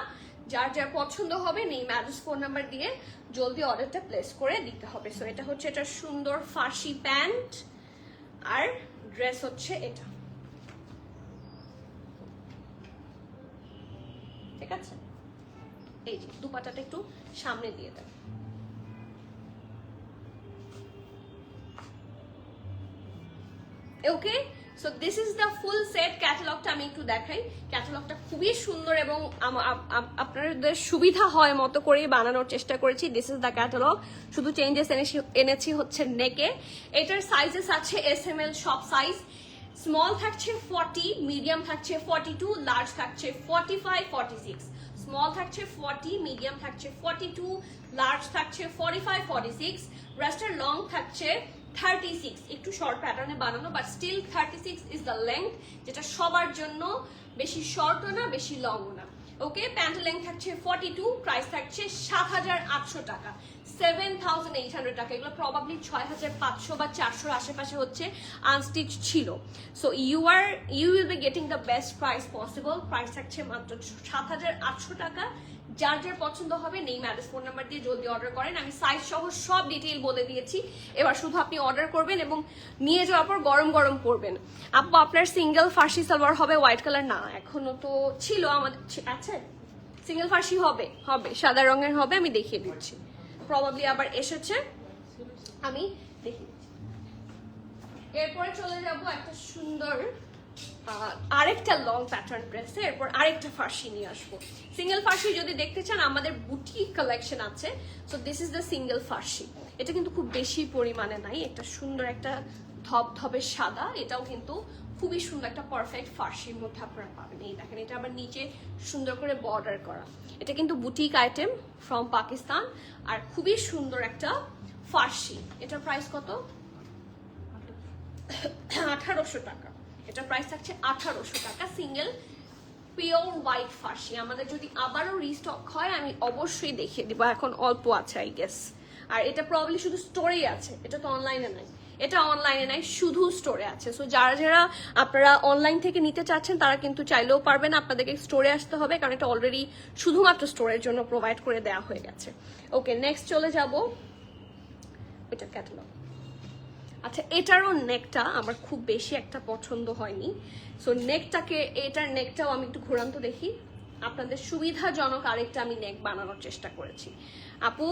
A: যার যার পছন্দ হবে নেই ম্যারেজ ফোন নাম্বার দিয়ে জলদি অর্ডারটা প্লেস করে দিতে হবে। সো এটা হচ্ছে এটা সুন্দর ফার্সি প্যান্ট আর ড্রেস হচ্ছে এটা, ঠিক আছে? এই যে দুপাট্টাটা একটু সামনে দিয়ে দেন। Okay, so this is the full set. ক্যাটালগটা আমি একটু দেখাই। ক্যাটালগটা খুবই সুন্দর এবং আপনাদের সুবিধা হয় মতো করেই বানানোর চেষ্টা করেছি। This is the catalogue. শুধু চেঞ্জেস এনেছি হচ্ছে নেকে। এটার সাইজেস আছে SML সব সাইজ। স্মল থাকছে 40, মিডিয়াম থাকছে 42, লার্জ থাকছে 45, 46। স্মল থাকছে 40, মিডিয়াম থাকছে 42, লার্জ থাকছে 45, 46। রেস্টার লং থাকছে 36, একটু শর্ট প্যাটার্নে বানানো, but still 36 is the length, যেটা সবার জন্য বেশি শর্টও না বেশি লংও না। ওকে, প্যান্ট লেন্থ থাকছে 42, প্রাইস থাকছে ৭৮০০ টাকা, ৭৮০০ টাকা। এগুলো প্রবাবলি ৬৫০০ বা ৪০০ আশেপাশে হচ্ছে, আনস্টিচ ছিল। So you will be getting the best price possible. Price থাকছে মাত্র ৭৮০০ টাকা। যার যার পছন্দ হবে নেই ম্যারেজ ফোন নাম্বার দিয়ে জলদি অর্ডার করেন। আমি সাইজ সহ সব ডিটেইল বলে দিয়েছি, এবার শুধু আপনি অর্ডার করবেন এবং নিয়ে যাওয়ার পর গরম গরম করবেন। আপু আপনার সিঙ্গেল ফার্সি সালোয়ার হবে হোয়াইট কালার? না, এখনো তো ছিল আমাদের আছে। সিঙ্গেল ফার্সি হবে, সাদা রঙের হবে, আমি দেখিয়ে দিচ্ছি। প্রবাবলি আবার এসেছে, আমি দেখিয়ে দিচ্ছি। এরপরে চলে যাব একটা সুন্দর আরেকটা লং প্যাটার্ন ড্রেসে, এরপর আরেকটা ফার্সি নিয়ে আসবো। সিঙ্গেল ফার্সি যদি দেখতে চান আমাদের বুটিক কালেকশন আছে। So this is the single ফার্সি। এটা কিন্তু খুব বেশি পরিমাণে নাই, একটা সুন্দর একটা ধবধবে সাদা, এটাও কিন্তু খুবই সুন্দর একটা পারফেক্ট ফার্সির মধ্যে আপনারা পাবেন। এই দেখেন, এটা আবার নিচে সুন্দর করে বর্ডার করা। এটা কিন্তু বুটিক আইটেম ফ্রম পাকিস্তান আর খুবই সুন্দর একটা ফার্সি। এটার প্রাইস কত? ১৮০০ টাকা। এটা প্রাইস থাকছে ১৮০০ টাকা। সিঙ্গেল পিওর হোয়াইট ফার্সি। আমাদের যদি আবারও রিস্টক হয় আমি অবশ্যই দেখিয়ে দিব, এখন অল্প আছে আই গেস। আর এটা প্রবলি শুধু স্টোরেই আছে, এটা তো অনলাইনে নাই। এটা অনলাইনে নাই, শুধু স্টোরে আছে। সো যারা যারা আপনারা অনলাইন থেকে নিতে চাচ্ছেন তারা কিন্তু চাইলেও পারবেন, আপনাদেরকে স্টোরে আসতে হবে, কারণ এটা অলরেডি শুধুমাত্র স্টোরের জন্য প্রোভাইড করে দেওয়া হয়ে গেছে। ওকে, নেক্সট চলে যাব এটা ক্যাটালগ। আচ্ছা, এটারও নেকটা আমার খুব বেশি একটা পছন্দ হয়নি। সো নেকটাকে, এটার নেকটাও আমি একটু ঘোরান্ত দেখি। আপনাদের সুবিধাজনক আরেকটা আমি নেক বানানোর চেষ্টা করেছি। আপু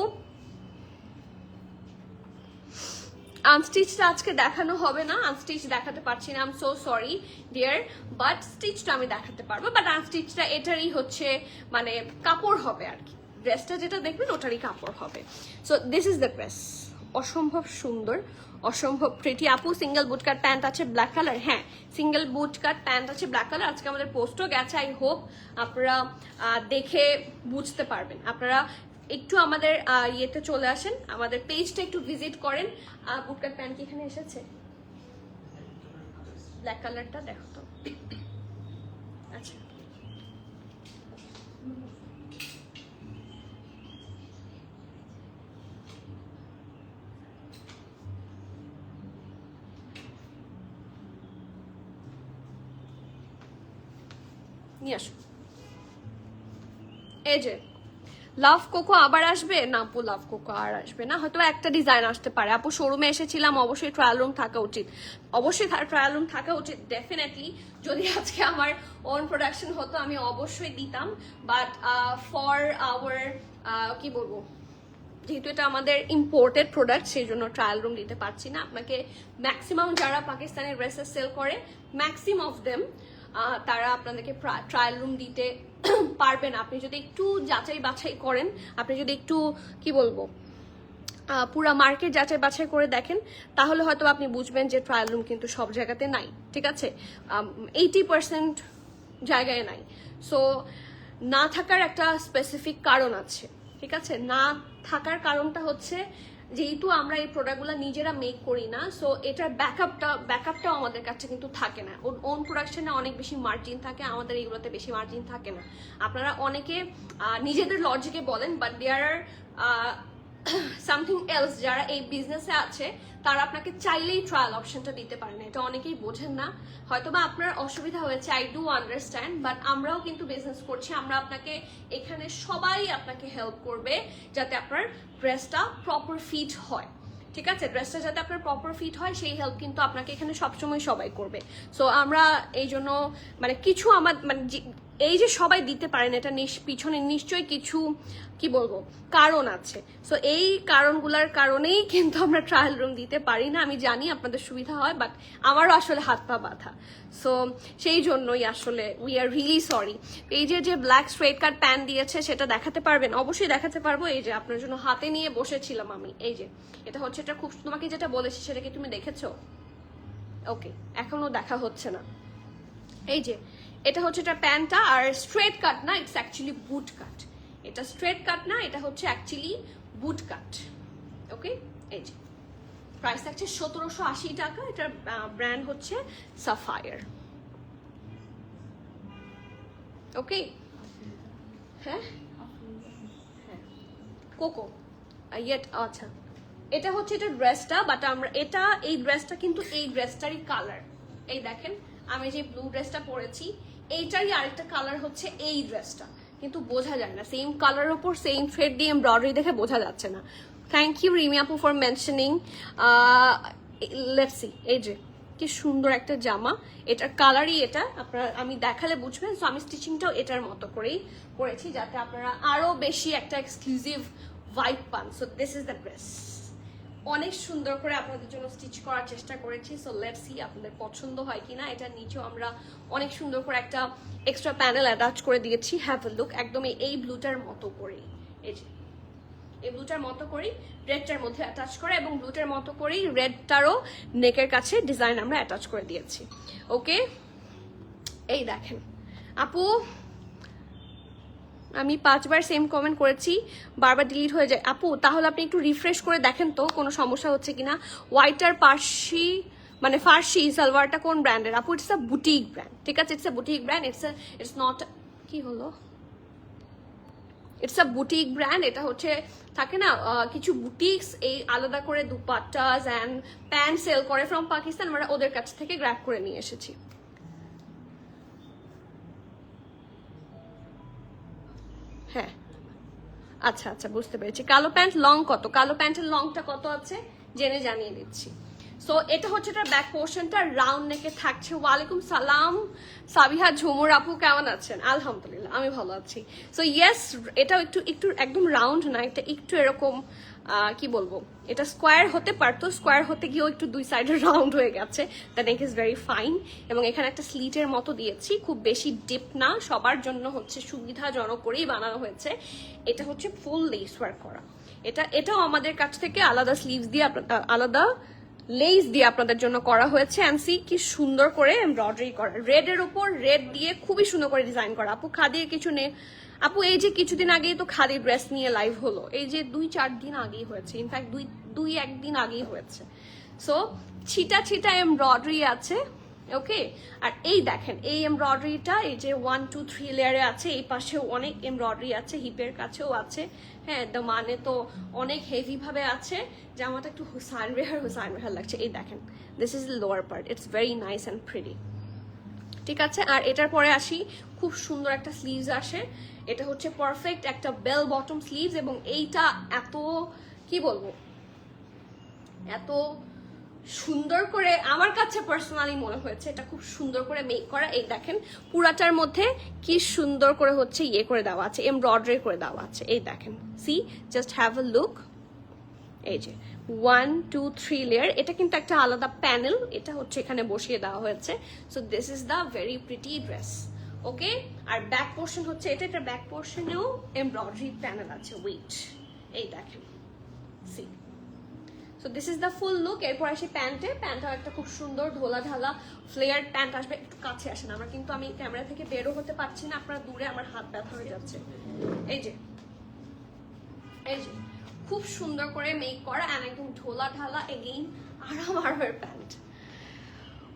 A: আনস্টিচটা আজকে দেখানো হবে না, আনস্টিচ দেখাতে পারছি না, I am so sorry dear, but স্টিচটা আমি দেখাতে পারবো। বাট আনস্টিচটা এটারই হচ্ছে মানে কাপড় হবে আর কি, ড্রেসটা যেটা দেখবেন ওটারই কাপড় হবে। So this is the dress, অসম্ভব সুন্দর, অসম্ভব প্রিটি। আপু সিঙ্গেল বুট কাট প্যান্ট আছে ব্ল্যাক কালার, হ্যাঁ সিঙ্গেল বুট কাট প্যান্ট আছে ব্ল্যাক কালার। আজকে আমাদের পোস্টও গেছে, আই হোপ আপনারা দেখে বুঝতে পারবেন। আপনারা একটু আমাদের ইয়েতে চলে আসেন, আমাদের পেজটা একটু ভিজিট করেন। বুট কাট প্যান্ট কি এখানে এসেছে? ব্ল্যাক কালারটা দেখো তো। আচ্ছা নিয়ে আসো। এই যে লাভ কোকো আবার আসবে না আপু? লাভ কোকো আর আসবে না, হয়তো একটা ডিজাইন আসতে পারে। আপু শোরুমে এসেছিলাম, অবশ্যই ট্রায়াল রুম থাকা উচিত, অবশ্যই ট্রায়াল রুম থাকা উচিত ডেফিনেটলি। যদি আজকে আমার ওন প্রোডাকশন হতো আমি অবশ্যই দিতাম, বাট ফর আওয়ার কি বলবো, যেহেতু এটা আমাদের ইম্পোর্টেড প্রোডাক্ট সেই জন্য ট্রায়াল রুম দিতে পারছি না আপনাকে। ম্যাক্সিমাম যারা পাকিস্তানের ড্রেসেস সেল করে, ম্যাক্সিমাম অফ দেম তারা আপনাদেরকে ট্রায়াল রুম দিতে পারবেন। আপনি যদি একটু যাচাই বাছাই করেন, আপনি যদি একটু কি বলবো পুরা মার্কেট যাচাই বাছাই করে দেখেন, তাহলে হয়তো আপনি বুঝবেন যে ট্রায়াল রুম কিন্তু সব জায়গাতে নাই, ঠিক আছে? 80% জায়গায় নাই। সো না থাকার একটা স্পেসিফিক কারণ আছে, ঠিক আছে? না থাকার কারণটা হচ্ছে যেহেতু আমরা এই প্রোডাক্টগুলো নিজেরা মেক করি না, সো এটার ব্যাকআপটাও আমাদের কাছে কিন্তু থাকে না। ওন প্রোডাকশনে অনেক বেশি মার্জিন থাকে, আমাদের এইগুলোতে বেশি মার্জিন থাকে না। আপনারা অনেকে নিজেদের লজিকে বলেন, but there are something else. যারা এই বিজনেসে আছে তারা আপনাকে চাইলেই ট্রায়াল অপশনটা দিতে পারে না, এটা অনেকেই বোঝেন না। হয়তোবা আপনার অসুবিধা হয়েছে, আই ডু আন্ডারস্ট্যান্ড, বাট আমরাও কিন্তু বিজনেস করছি, আমরা আপনাকে এখানে সবাই আপনাকে হেল্প করবে যাতে আপনার ড্রেসটা প্রপার ফিট হয়, ঠিক আছে? ড্রেসটা যাতে আপনার প্রপার ফিট হয় সেই হেল্প কিন্তু আপনাকে এখানে সবসময় সবাই করবে। সো আমরা এই জন্য মানে কিছু আমার মানে এই যে সবাই দিতে পারেন, এটা পিছনে নিশ্চয়ই কিছু কি বলবো কারণ আছে। সো এই কারণগুলোর কারণেই কিন্তু আমরা ট্রায়াল রুম দিতে পারি না। আমি জানি আপনাদের সুবিধা হয়, বাট আমারও আসলে হাত পা বাঁধা, সো সেই জন্যই আসলে উই আর রিয়েলি সরি। এই যে ব্ল্যাক স্ট্রেট কাট প্যান্ট দিয়েছে সেটা দেখাতে পারবেন? অবশ্যই দেখাতে পারবো। এই যে আপনার জন্য হাতে নিয়ে বসেছিলাম আমি। এই যে এটা হচ্ছে, এটা খুব, তোমাকে যেটা বলেছি সেটা কি তুমি দেখেছো? ওকে, এখনো দেখা হচ্ছে না। এই যে এটা হচ্ছে এটা প্যান্টটা, আর স্ট্রেট কাট না, ইটস অ্যাকচুয়ালি বুট কাট। এটা স্ট্রেট কাট না, এটা হচ্ছে অ্যাকচুয়ালি বুট কাট। ওকে, এই যে প্রাইস থাকছে 1780 টাকা। এটার ব্র্যান্ড হচ্ছে সাফায়ার। ওকে, হ্যাঁ কোকো ইয়েট, আচ্ছা এটা হচ্ছে এটা ড্রেসটা, বাট আমরা এটা এই ড্রেসটা কিন্তু এই ড্রেসটারই কালার, এই দেখেন আমি যে ব্লু ড্রেসটা পরেছি এইটারই আরেকটা কালার হচ্ছে এই ড্রেসটা, কিন্তু বোঝা যায় না। সেম কালার ওপর সেম থ্রেড দিয়ে এমব্রয়ডারি দেখে বোঝা যাচ্ছে না। থ্যাংক ইউ রিমি আপু ফর মেনশনিং। লেটস সি, এই যে কি সুন্দর একটা জামা, এটার কালারই এটা, আপনারা আমি দেখালে বুঝবেন। সো আমি স্টিচিংটাও এটার মতো করেই করেছি যাতে আপনারা আরো বেশি একটা এক্সক্লুসিভ ভাইব পান। So this is the dress, অনেক সুন্দর করে আপনাদের জন্য স্টিচ করার চেষ্টা করেছি। সো লেটস সি আপনাদের পছন্দ হয় কিনা। এটার নিচেও আমরা অনেক সুন্দর করে একটা এক্সট্রা প্যানেল অ্যাটাচ করে দিয়েছি। হ্যাভ আ লুক, একদম এই ব্লুটার মতো করেই, এই যে এই ব্লুটার মতো করেই রেডটার মধ্যে অ্যাটাচ করে, এবং ব্লুটার মতো করেই রেডটারও নেকের কাছে ডিজাইন আমরা অ্যাটাচ করে দিয়েছি। ওকে, এই দেখেন আপু, আমি 5 বার সেম কমেন্ট করেছি, বারবার ডিলিট হয়ে যায়। আপু তাহলে আপনি একটু রিফ্রেশ করে দেখেন তো কোনো সমস্যা হচ্ছে কিনা। হোয়াইটার পার্সি মানে ফার্সি সালোয়ারটা কোন ব্র্যান্ডের? আপু ইটস আ বুটিক ব্র্যান্ড, ঠিক আছে? It's a boutique brand, it's not, কি হলো, ইটস আ বুটিক ব্র্যান্ড। এটা হচ্ছে থাকে না কিছু বুটিক্স এই আলাদা করে দুপাট্টাস অ্যান্ড প্যান্ট সেল করে ফ্রম পাকিস্তান, আমরা ওদের কাছ থেকে গ্র্যাব করে নিয়ে এসেছি। হ্যাঁ আচ্ছা আচ্ছা বুঝতে পেরেছি। কালো প্যান্ট লং কত? কালো প্যান্টের লংটা কত আছে জেনে জানিয়ে দিচ্ছি। সো এটা হচ্ছে এটার ব্যাক পোর্শনটা, রাউন্ড নেকে থাকছে। ওয়ালাইকুম সালাম সাবিহা ঝুমুর আপু, কেমন আছেন? আলহামদুলিল্লাহ আমি ভালো আছি। সো ইয়েস, এটাও একটু একটু একদম রাউন্ড না, এটা একটু এরকম কি বলবো, এটা স্কোয়ার হতে পারতো, স্কোয়ার হতে গিয়েও একটু দুই সাইডে রাউন্ড হয়ে গেছে। The neck is very fine, এবং এখানে একটা স্লিটের মতো দিয়েছি, খুব বেশি ডিপ না, সবার জন্য হচ্ছে সুবিধাজনক করেই বানানো হয়েছে। এটা হচ্ছে ফুল লেস ওয়ার্ক করা, এটাও আমাদের কাছ থেকে আলাদা স্লিভস দিয়ে আলাদা লেস দিয়ে আপনাদের জন্য করা হয়েছে। অ্যান্ড সি কি সুন্দর করে এমব্রয়ডারি করা, রেড এর উপর রেড দিয়ে খুবই সুন্দর করে ডিজাইন করা। আপু খাদির কিছু নেই আপু, এই যে কিছুদিন আগেই তো খাদি ড্রেস নিয়ে লাইভ হলো, এই যে 2-4 দিন আগেই হয়েছে, ইনফ্যাক্ট দুই একদিন আগেই হয়েছে। সো ছিটা ছিটা এমব্রয়ডারি আছে, ওকে। আর এই দেখেন এই এমব্রয়ডারিটা, এই যে 1 2 3 লেয়ারে আছে, এই পাশেও অনেক এমব্রয়ডারি আছে, হিপের কাছেও আছে। হ্যাঁ, মানে তো অনেক হেভি ভাবে আছে, জামাটা একটু হুসাইন রেহার লাগছে। এই দেখেন, this is the lower part, it's very nice and pretty. ঠিক আছে, আর এটার পরে আসি, খুব সুন্দর একটা স্লিভস আসে, এটা হচ্ছে পারফেক্ট একটা বেল বটম স্লিভস, এবং এইটা এত কি বলবো, এত সুন্দর করে আমার কাছে পার্সোনালি মনে হয়েছে, এটা খুব সুন্দর করে মেক করা। এই দেখেন পুরাটার মধ্যে কি সুন্দর করে হচ্ছে ইয়ে করে দেওয়া আছে, এমব্রয়ডারি করে দেওয়া আছে। এই দেখেন, see just have a look, এই যে 1 2 3 লেয়ার, এটা কিন্তু একটা আলাদা প্যানেল, এটা হচ্ছে এখানে বসিয়ে দেওয়া হয়েছে। So this is the very pretty dress, okay. আর ব্যাক পোর্শন হচ্ছে এটা, এটার ব্যাক পোর্শনেও এমব্রয়ডারি প্যানেল আছে, ওয়েট, এই দেখেন, see. So this is the full look. এরপর আসি প্যান্টটাও একটা খুব সুন্দর ঢোলা ঢালা ফ্লেয়ার প্যান্ট আসবে। একটু কাছে আসেন, আমরা কিন্তু আমি ক্যামেরা থেকে বেরো হতে পারছি না, আপনারা দূরে, আমার হাত ব্যথা হয়ে যাচ্ছে। এই যে খুব সুন্দর করে মেক করা, আর একদম ঢোলা ঢালা, এগেইন আরামের প্যান্ট।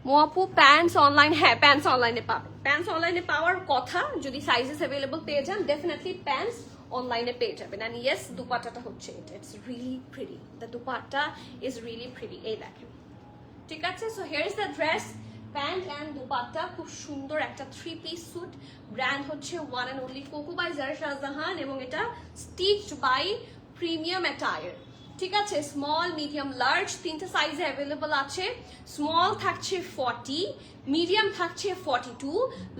A: মোয়াপু প্যান্টস অনলাইন, হ্যাঁ প্যান্টস অনলাইনে পাবেন, প্যান্টস অনলাইনে পাওয়ার কথা, যদি সাইজেস অ্যাভেলেবল পেয়ে যান ডেফিনেটলি প্যান্টস অনলাইনে পেয়ে যাবেন। অ্যান্ড ইয়েস, দুপাট্টাটা হচ্ছে এটা, it's really pretty, the dupatta is really pretty, এই দেখেন। ঠিক আছে, so here is the dress, pant and dupatta, খুব সুন্দর একটা 3 পিস স্যুট। ব্র্যান্ড হচ্ছে one and only Coco by Zara Shahjahan, এবং এটা স্টিচড বাই প্রিমিয়াম অ্যাটায়ার। ঠিক আছে, স্মল মিডিয়াম লার্জ তিনটা সাইজে অ্যাভেলেবল আছে। স্মল থাকছে 40, মিডিয়াম থাকছে 42,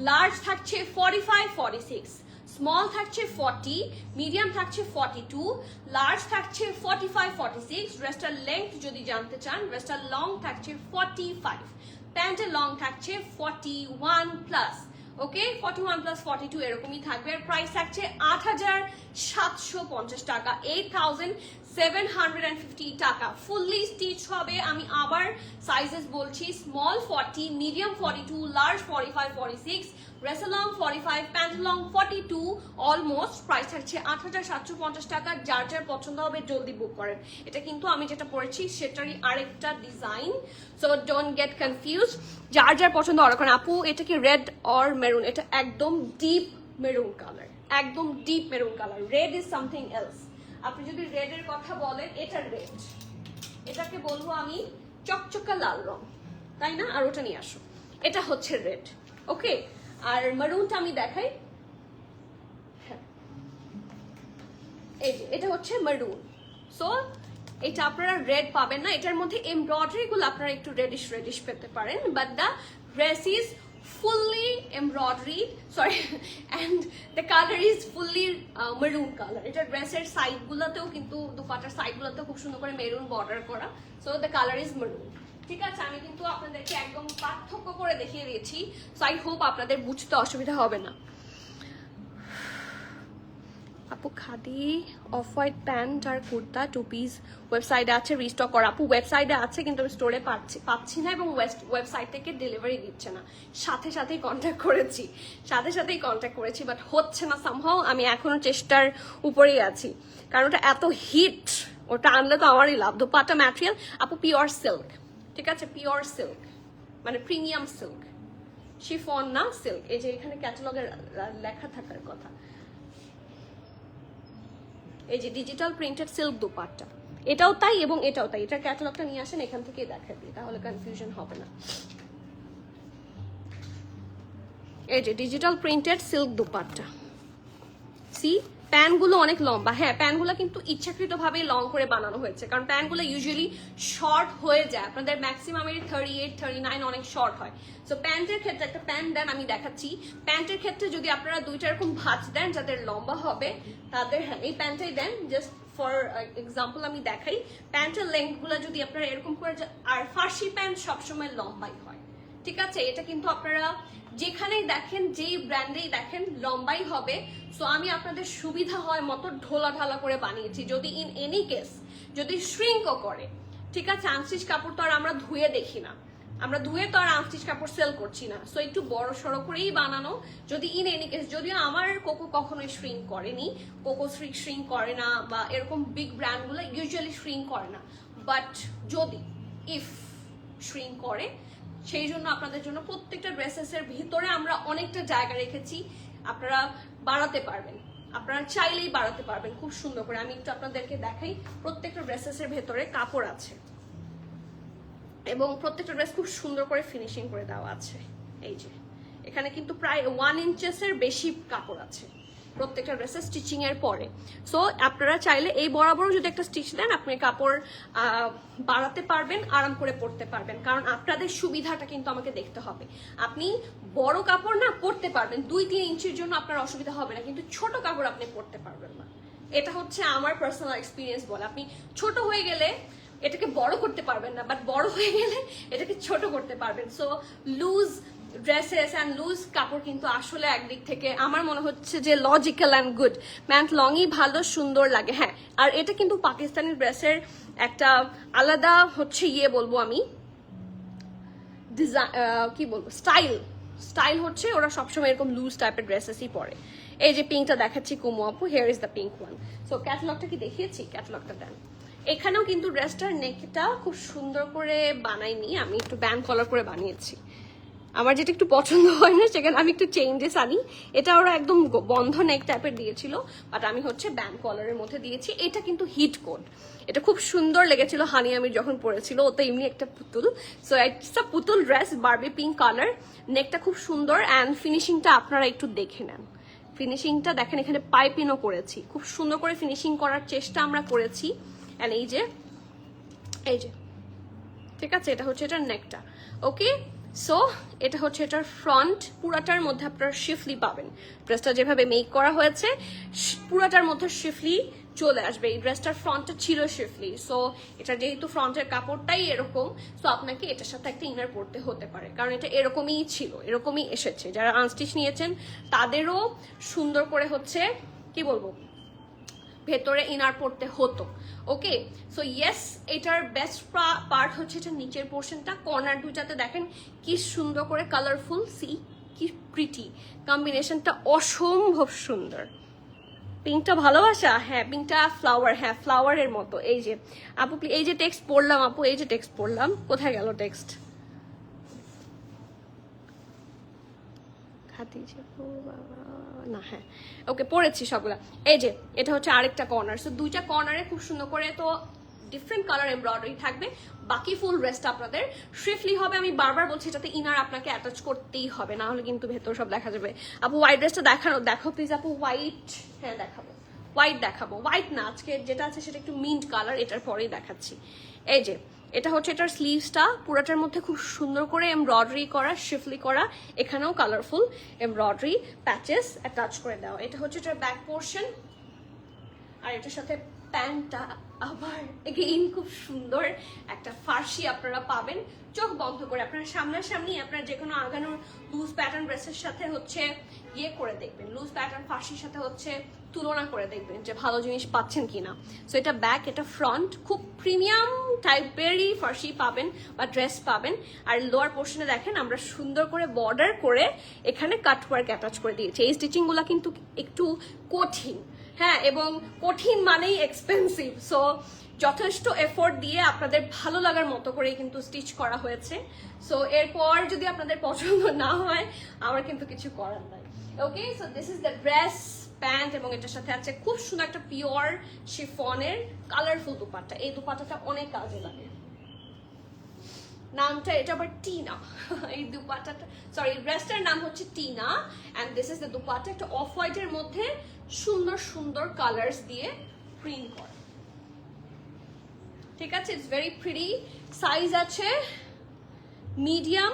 A: লার্জ থাকছে 45 46। স্মল থাকছে 40, মিডিয়াম থাকছে 42, লার্জ থাকছে 45 46। ড্রেসটার লেংথ যদি জানতে চান, ড্রেসটার লং থাকছে 45, প্যান্টের লং থাকছে 41 প্লাস, ওকে 41 প্লাস 42 এরকমই থাকবে। আর প্রাইস থাকছে 8750 টাকা, 8750 টাকা। ফুললি স্টিচ হবে, আমি আবার সাইজেস বলছি, small 40, medium 42, large 45 46, dress long 45, pant long 42, almost. Price থাকছে 8750 টাকা। যার যার পছন্দ হবে জলদি বুক করেন। এটা কিন্তু আমি যেটা পরেছি সেটারই আরেকটা design, so don't get confuse. যার যার পছন্দ অর্ডার করেন। আপু এটা কি রেড অর মেরুন? এটা একদম ডিপ মেরুন কালার, একদম deep maroon colour. Red is something else. আপনি যদি রেড এর কথা বলেন, এটা রেড, এটাকে বলবো আমি চকচকা লাল রং, তাই না? আর ওটা নিয়ে আসো, এটা হচ্ছে রেড, ওকে। আর মেরুনটা আমি দেখাই, হ্যাঁ এই যে এটা হচ্ছে মেরুন। সো এটা আপনারা রেড পাবেন না, এটার মধ্যে এমব্রয়ডারি গুলো আপনারা একটু রেডিশ পেতে পারেন, but the dress is fully embroidered, sorry, and the color is fully maroon color. এটা ড্রেসের সাইড গুলোতেও কিন্তু দুপাটার সাইড গুলোতেও খুব সুন্দর করে মেরুন বর্ডার করা, so the colour is maroon. ঠিক আছে, আমি কিন্তু আপনাদেরকে একদম পার্থক্য করে দেখিয়ে দিয়েছি, সো আই হোপ আপনাদের বুঝতে অসুবিধা হবে না। আপু খাদি অফ হোয়াইট প্যান্ট আর কুর্তা 2 পিস ওয়েবসাইটে আছে, রিস্টক করা। আপু ওয়েবসাইটে আছে কিন্তু স্টোরে পাচ্ছি না, এবং ওয়েবসাইট থেকে ডেলিভারি দিচ্ছে না। সাথেই কন্ট্যাক্ট করেছি, বাট হচ্ছে না সামহাও। আমি এখনো চেষ্টার উপরেই আছি, কারণ ওটা এত হিট, ওটা আনলে তো আমারই লাভ। দুপাট্টা ম্যাটেরিয়াল আপু পিওর সিল্ক, ঠিক আছে, পিওর সিল্ক মানে প্রিমিয়াম সিল্ক, শিফন না সিল্ক। এই যে এখানে ক্যাটালগের লেখা থাকার কথা, এই যে ডিজিটাল প্রিন্টেড সিল্ক দুপাট্টা, এটাও তাই এবং এটাও তাই। এটার ক্যাটালগটা নিয়ে আসেন, এখান থেকে দেখাবি, তাহলে কনফিউশন হবে না। এই যে digital printed silk dupatta, see প্যান্টগুলো অনেক লম্বা, হ্যাঁ প্যান্টগুলো কিন্তু ইচ্ছাকৃতভাবেই লং করে বানানো হয়েছে, কারণ প্যান্টগুলো ইউজুয়ালি শর্ট হয়ে যায়, আপনাদের ম্যাক্সিমামের 38, 39 অনেক শর্ট হয়। সো প্যান্টের ক্ষেত্রে একটা প্যান্ট দেন, আমি দেখাচ্ছি। প্যান্টের ক্ষেত্রে যদি আপনারা দুইটা এরকম ভাঁজ দেন যাদের লম্বা হবে তাদের, হ্যাঁ এই প্যান্টটাই দেন, জাস্ট ফর এক্সাম্পল আমি দেখাই। প্যান্টের লেন্থ গুলো যদি আপনারা এরকম করে, আর ফার্সি প্যান্ট সবসময় লম্বাই হয়, ঠিক আছে? এটা কিন্তু আপনারা যেখানেই দেখেন, যেই ব্র্যান্ডেই দেখেন লম্বাই হবে। সো আমি আপনাদের সুবিধা হয় মতো ঢোলা ঢালা করে বানিয়েছি, যদি ইন এনি কেস যদি শ্রিঙ্কও করে, ঠিক আছে? আনস্টিচ কাপড় তো আর আমরা ধুয়ে দেখি না, আমরা ধুয়ে তো আর আনস্টিচ কাপড় সেল করছি না। সো একটু বড় সড়ো করেই বানানো, যদি ইন এনি কেস, যদিও আমার কোকো কখনোই শ্রিঙ্ক করেনি, কোকো শ্রিঙ্ক করে না, বা এরকম বিগ ব্র্যান্ডগুলো ইউজুয়ালি শ্রিঙ্ক করে না, বাট যদি ইফ শ্রিঙ্ক করে, সেই জন্য আপনাদের জন্য প্রত্যেকটা ড্রেসেসের ভিতরে আমরা অনেকটা জায়গা রেখেছি, আপনারা বাড়াতে পারবেন, আপনারা চাইলেই বাড়াতে পারবেন খুব সুন্দর করে। আমি একটু আপনাদেরকে দেখাই, প্রত্যেকটা ড্রেসেসের ভেতরে কাপড় আছে এবং প্রত্যেকটা ড্রেস খুব সুন্দর করে ফিনিশিং করে দেওয়া আছে। এই যে এখানে কিন্তু প্রায় 1 ইঞ্চেসের বেশি কাপড় আছে প্রত্যেকটা ড্রেসের স্টিচিং এর পরে। সো আপনারা চাইলে এই বরাবর যদি একটা স্টিচ দেন, আপনি কাপড় বাড়াতে পারবেন, আরাম করে পরতে পারবেন, কারণ আপনাদের সুবিধাটা কিন্তু আমাকে দেখতে হবে। আপনি বড় কাপড় না পরতে পারবেন, 2-3 ইঞ্চির জন্য আপনার অসুবিধা হবে না, কিন্তু ছোট কাপড় আপনি পরতে পারবেন না। এটা হচ্ছে আমার পার্সোনাল এক্সপিরিয়েন্স বলে। আপনি ছোট হয়ে গেলে এটাকে বড় করতে পারবেন না, বাট বড় হয়ে গেলে এটাকে ছোট করতে পারবেন। So loose dresses and loose কাপড় কিন্তু আসলে একদিক থেকে আমার মনে হচ্ছে যে লজিক্যাল অ্যান্ড গুড। প্যান্ট লংই ভালো, সুন্দর লাগে। হ্যাঁ, আর এটা কিন্তু পাকিস্তানি ড্রেসের একটা আলাদা হচ্ছে বলবো আমি ডিজাইন, কি বলবো, স্টাইল হচ্ছে ওরা সবসময় এরকম লুজ টাইপের ড্রেসেসই পরে। এই যে পিঙ্কটা দেখাচ্ছি কুমু আপু, here is the pink one. So ক্যাটালগটা কি দেখিয়েছি? ক্যাটালগটা দেন। এখানেও কিন্তু ড্রেসটার নেকটা খুব সুন্দর করে বানাইনি, আমি একটু ব্যান্ড কলার করে বানিয়েছি। আমার যেটা একটু পছন্দ হয় না সেখানে আমি একটু চেঞ্জেস আনি। এটা ওরা একদম বন্ধ নেক টাইপের দিয়েছিল, বাট আমি হচ্ছে ব্যান্ড কলারের মধ্যে দিয়েছি। এটা কিন্তু হিট কোড, এটা খুব সুন্দর লেগেছিল হানি আমির যখন পরেছিল, ও তো এমনি একটা পুতুল। সো ইটস আ পুতুল ড্রেস, বারবি পিঙ্ক কালার, নেকটা খুব সুন্দর। অ্যান্ড ফিনিশিংটা আপনারা একটু দেখে নেন, ফিনিশিংটা দেখেন, এখানে পাইপিনও করেছি, খুব সুন্দর করে ফিনিশিং করার চেষ্টা আমরা করেছি। অ্যান্ড এই যে ঠিক আছে, এটা হচ্ছে এটার নেকটা। ওকে, সো এটা হচ্ছে এটার ফ্রন্ট, পুরাটার মধ্যে আপনারা শিফলি পাবেন। ড্রেসটা যেভাবে মেক করা হয়েছে পুরাটার মধ্যে শিফলি চলে আসবে। এই ড্রেসটার ফ্রন্টটা ছিল শিফলি, সো এটা যেহেতু ফ্রন্টের কাপড়টাই এরকম, সো আপনাকে এটার সাথে একটা ইনার পরতে হতে পারে, কারণ এটা এরকমই ছিল, এরকমই এসেছে। যারা আনস্টিচ নিয়েছেন তাদেরও সুন্দর করে হচ্ছে কি বলবো, ভেতরে ইনার পড়তে হতো। ওকে, সো ইয়েস, এটার বেস্ট পার্ট হচ্ছে এটা নিচের পোর্শনটা, কর্নার দুটাতে দেখেন কি সুন্দর করে কালারফুল, সি কি প্রিটি কম্বিনেশনটা, অসম্ভব সুন্দর। পিঙ্কটা ভালোবাসা, হ্যাঁ পিঙ্কটা ফ্লাওয়ার, হ্যাঁ ফ্লাওয়ারের মতো। এই যে আপু, এই যে টেক্সট পড়লাম আপু, এই যে টেক্সট পড়লাম, কোথায় গেল টেক্সট? না, হ্যাঁ ওকে পড়েছি সবগুলা। এই যে এটা হচ্ছে আরেকটা কর্নার, সো দুইটা কর্নারে খুব সুন্দর করে তো ডিফারেন্ট কালার এমব্রয়ডারি থাকবে। বাকি ফুল ড্রেসটা আপনাদের শিফলি হবে। আমি বারবার বলছি এটাতে ইনার আপনাকে অ্যাটাচ করতেই হবে, না হলে কিন্তু ভেতর সব দেখা যাবে। আপু হোয়াইট ড্রেসটা দেখো প্লিজ আপু, হোয়াইট, হ্যাঁ দেখাবো, হোয়াইট দেখাবো, হোয়াইট না, আজকে যেটা আছে সেটা একটু মিন্ট কালার, এটার পরেই দেখাচ্ছি। এই যে এটা হচ্ছে এটার স্লিভসটা, পুরাটার মধ্যে খুব সুন্দর করে এমব্রয়ডারি করা, শিফলি করা, এখানেও কালারফুল এমব্রয়ডারি প্যাচেস অ্যাটাচ করে দেওয়া। এটা হচ্ছে এটার ব্যাক পোর্শন, আর এটার সাথে প্যান্টটা আবার এগেইন খুব সুন্দর একটা ফার্সি আপনারা পাবেন চোখ বন্ধ করে। আপনারা সামনাসামনি আপনারা যে কোনো আগানোর লুজ প্যাটার্ন ড্রেসের সাথে হচ্ছে করে দেখবেন, লুজ প্যাটার্ন ফার্সির সাথে হচ্ছে তুলনা করে দেখবেন যে ভালো জিনিস পাচ্ছেন কিনা। সো এটা ব্যাক, এটা ফ্রন্ট, খুব প্রিমিয়াম টাইপেরই ফার্সি পাবেন বা ড্রেস পাবেন। আর লোয়ার পোর্শনে দেখেন আমরা সুন্দর করে বর্ডার করে এখানে কাটওয়ার্ক অ্যাটাচ করে দিয়েছি। এই স্টিচিংগুলো কিন্তু একটু কঠিন, হ্যাঁ, এবং কঠিন মানেই এক্সপেন্সিভ। সো যথেষ্ট এফোর্ট দিয়ে আপনাদের ভালো লাগার মতো করে কিন্তু স্টিচ করা হয়েছে। সো এরপর যদি আপনাদের পছন্দ না হয় আমার কিন্তু কিছু করার নাই। Okay, so this is the dress, pant, এবং এটার সাথে আছে খুব সুন্দর একটা পিওর শিফনের কালারফুল দুপাট্টা। এই দুপাট্টাটা অনেক কাজে লাগে। নামটা এটা আবার টিনা, এই দুপাট্টাটা, সরি ড্রেসটার নাম হচ্ছে Tina, and this is the dupatta. একটা অফ হোয়াইটের মধ্যে সুন্দর সুন্দর কালার্স দিয়ে প্রিন্ট করা, ঠিক আছে? It's very pretty. সাইজ আছে মিডিয়াম,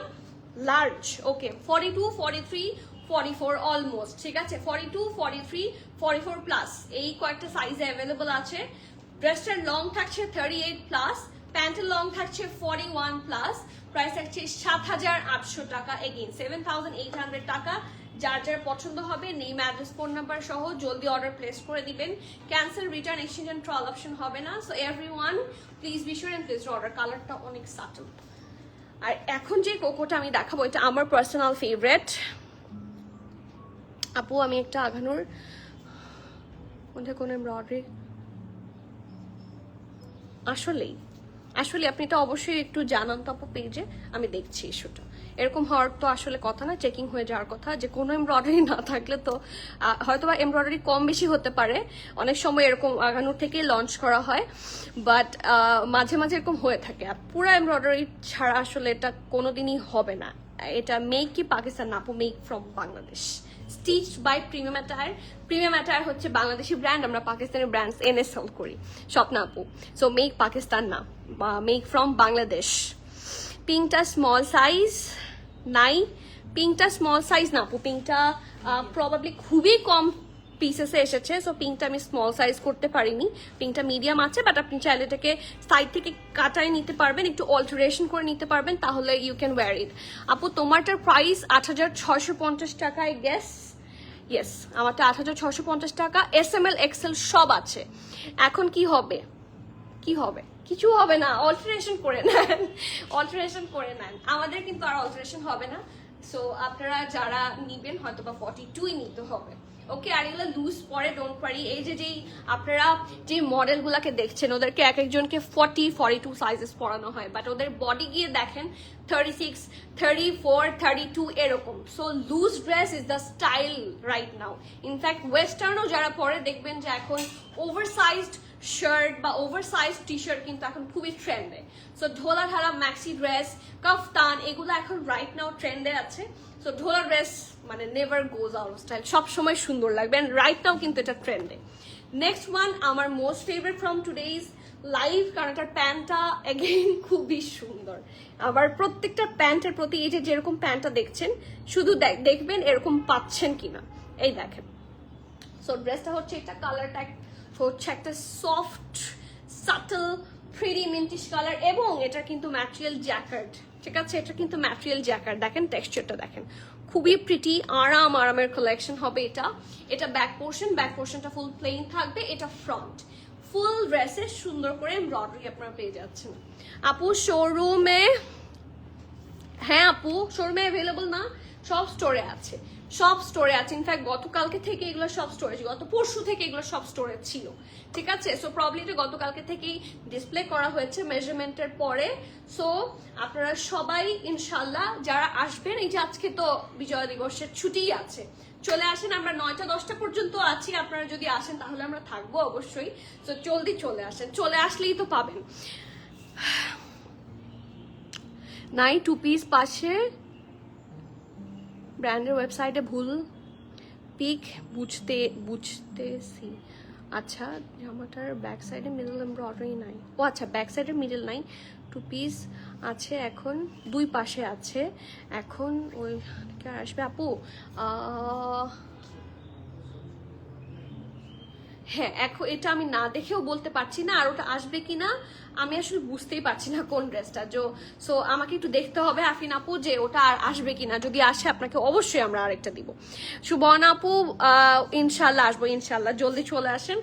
A: লার্জ, ওকে, 42, 43, 44 অলমোস্ট, ঠিক আছে? 42, 43, 44 প্লাস এই কয়েকটা সাইজে অ্যাভেলেবল আছে। ড্রেসটার লং থাকছে 38 প্লাস, প্যান্টের লং থাকছে 41 প্লাস, প্রাইস থাকছে 7,800 টাকা, এগেইন 7,800 টাকা। যার যার পছন্দ হবে নেম, অ্যাড্রেস, ফোন নাম্বার সহ জলদি অর্ডার প্লেস করে দিবেন। Cancel, return, exchange and trial option হবে না। So everyone please be sure and please order. কালারটা অনেক সাটল। আর এখন যে কোকোটা আমি দেখাবো এটা আমার পার্সোনাল ফেভারিট। আপু আমি একটা আঘানোর মধ্যে কোনো এমব্রয়ডারি, আসলে আপনি এটা অবশ্যই একটু জানান তো আপু পেজে, আমি দেখছি ইস্যুটা। এরকম হওয়ার তো আসলে কথা না, চেকিং হয়ে যাওয়ার কথা, যে কোনো এমব্রয়ডারি না থাকলে তো হয়তো বা এমব্রয়ডারি কম বেশি হতে পারে, অনেক সময় এরকম আগানোর থেকে লঞ্চ করা হয়, বাট মাঝে মাঝে এরকম হয়ে থাকে। আর পুরো এমব্রয়ডারি ছাড়া আসলে এটা কোনোদিনই হবে না। এটা মেক কি পাকিস্তান না আপু, make from Bangladesh, stitch by premium attire. Premium attire হচ্ছে বাংলাদেশি ব্র্যান্ড, আমরা পাকিস্তানি ব্র্যান্ডস এনে সেল করি, স্বপ্না আপু। সো মেক পাকিস্তান না, বা মেক ফ্রম বাংলাদেশ। পিঙ্কটা স্মল সাইজ নাই, পিঙ্কটা স্মল সাইজ না আপু, পিঙ্কটা প্রবাবলি খুবই কম পিসেসে এসেছে, সো পিঙ্কটা আমি স্মল সাইজ করতে পারিনি। পিঙ্কটা মিডিয়াম আছে, বাট আপনি চাইলে এটাকে সাইড থেকে কাটাই নিতে পারবেন, একটু অল্টারেশন করে নিতে পারবেন, তাহলে ইউ ক্যান ওয়্যার ইট। আপু তোমারটার প্রাইস 8,650 টাকা, আই গেস। ইয়েস, আমারটা 8,650 টাকা। SML XL সব আছে। এখন কি হবে? কিছু হবে না, অল্টারেশন করে নেন, আমাদের কিন্তু আর অল্টারেশন হবে না। সো আপনারা যারা নিবেন হয়তো বা 42 নিতে হবে, ওকে? আর এগুলো লুজ পরে, ডোন্ট ওয়ারি। এই যেই আপনারা যে মডেলগুলোকে দেখছেন ওদেরকে এক একজনকে 40, 42 সাইজেস পরানো হয়, বাট ওদের বডি গিয়ে দেখেন 36, 34, 32 এরকম। So loose dress is the style right now. In fact ওয়েস্টার্নও যারা পরে দেখবেন যে এখন ওভারসাইজড শার্ট বা ওভারসাইজ টি শার্ট কিন্তু এখন খুবই ট্রেন্ডে। সো ঢোলা ঢালা ম্যাক্সি ড্রেস, কাফতান, এগুলো এখন রাইট নাও ট্রেন্ডে আছে। সো ঢোলা ড্রেস মানে never goes out of style, সবসময় সুন্দর লাগবে, এন্ড রাইট নাও কিন্তু এটা ট্রেন্ডে। নেক্সট ওয়ান আমার most favourite from today's live, কারণ এটার প্যান্টটা এগেইন খুবই সুন্দর। আবার প্রত্যেকটা প্যান্টের প্রতি এই যে যেরকম প্যান্টটা দেখছেন, শুধু দেখবেন এরকম পাচ্ছেন কিনা, এই দেখেন। সো ড্রেসটা হচ্ছে এটা, কালারটা হচ্ছে একটা সফট সাটল প্রিটি মিন্টিশ কালার, এবং এটা কিন্তু ম্যাটেরিয়াল জ্যাকার্ড, ঠিক আছে? এটা কিন্তু ম্যাটেরিয়াল জ্যাকার্ড, দেখেন টেক্সচারটা দেখেন, খুবই প্রিটি, আরামের কালেকশন হবে এটা। এটা ব্যাক পোর্শনটা ফুল প্লেন থাকবে, এটা ফ্রন্ট। ফুল ড্রেসে সুন্দর করে এমব্রয়ডারি আপনারা পেয়ে যাচ্ছেন। আপু শোরুমে, হ্যাঁ আপু শোরুমে অ্যাভেলেবল না, সব স্টোরে আছে, ইনফ্যাক্ট গতকালকে থেকে এগুলো সব স্টোরে, গত পরশু থেকে এগুলো সব স্টোরে ছিল, ঠিক আছে? সো প্রবলি এটা গতকালকে থেকেই ডিসপ্লে করা হয়েছে মেজারমেন্টের পরে। সো আপনারা সবাই ইনশাল্লাহ যারা আসবেন, এই যে আজকে তো বিজয় দিবসের ছুটিই আছে, চলে আসেন, আমরা 9টা 10টা পর্যন্ত আছি, আপনারা যদি আসেন তাহলে আমরা থাকবো অবশ্যই। সো জলদি চলে আসেন, চলে আসলেই তো পাবেন। নাই 2 পিস পাশে ব্র্যান্ডের ওয়েবসাইটে ভুল পিক বুঝতেছি। আচ্ছা, জামাটার ব্যাক সাইডে মিডল এমব্রয়ডারি নাই, ও আচ্ছা ব্যাক সাইডে মিডল নাই, 2 পিস আছে, এখন 2 পাশে আছে, এখন ওই আসবে আপু। হ্যাঁ, এখন এটা আমি না দেখেও বলতে পারছি না, আর ওটা আসবে কিনা আমি আসলে বুঝতেই পারছি না কোন ড্রেসটা। সো আমাকে একটু দেখতে হবে আফিন আপু যে ওটা আর আসবে কিনা, যদি আসে আপনাকে অবশ্যই আমরা আরেকটা দিব। সুবর্ণা আপু ইনশাল্লাহ আসবো, ইনশাল্লাহ জলদি চলে আসেন।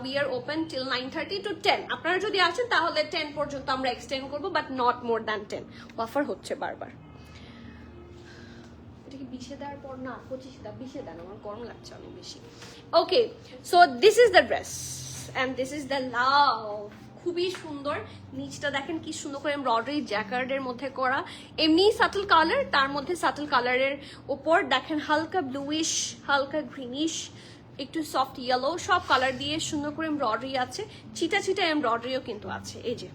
A: We are open till 9:30 to 10। আপনারা যদি আসেন তাহলে 10 পর্যন্ত আমরা এক্সটেন্ড করবো, but not more than 10। Offer হচ্ছে বারবার। এটা কি 20 দেওয়ার পর না 25 দাও, 20 দেন, আমার গরম লাগছে অনেক বেশি। Okay, so this is the dress and this is the love. খুবই সুন্দর, নিচটা দেখেন কি সুন্দর করে এমব্রয়ডারি জ্যাকার্ডের মধ্যে করা, এমনি সাটল কালার, তার মধ্যে সাটল কালারের উপর দেখেন হালকা ব্লুইশ, হালকা গ্রিনিশ, একটু সফট ইয়েলো, সব কালার দিয়ে সুন্দর করে এমব্রয়ডারি আছে, ছিটা ছিটা এমব্রয়ডারিও কিন্তু আছে। এই যে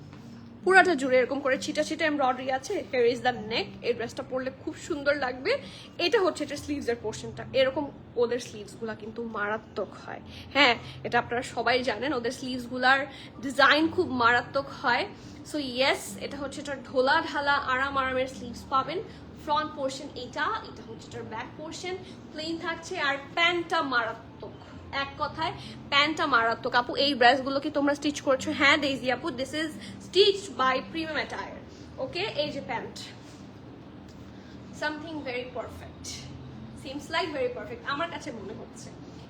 A: পুরাটা জুড়ে এরকম করে ছিটা ছিটা এমব্রয়ডারি আছে। হিয়ার ইজ দ্য নেক। এই ড্রেসটা পরলে খুব সুন্দর লাগবে। এটা হচ্ছে এটা স্লিভসের পোর্শনটা। এরকম ওদের স্লিভসগুলা কিন্তু মারাত্মক হয়। হ্যাঁ, এটা আপনারা সবাই জানেন, ওদের স্লিভসগুলার ডিজাইন খুব মারাত্মক হয়। সো ইয়েস, এটা হচ্ছে এটার ঢোলা ঢালা আরামের স্লিভস পাবেন। ফ্রন্ট পোর্শন এটা হচ্ছে এটার ব্যাক পোর্শন প্লেন থাকছে। আর প্যান্টটা মারাত্মক, এক কথায় প্যান্টটা মারাত্মক। আপু এই ড্রেসগুলো কি তোমরা স্টিচ করছো? হ্যাঁ ডেইজি আপু, this is stitched by premium attire. Okay, এই যে pant, something very perfect, seems like very perfect আমার কাছে মনে হচ্ছে।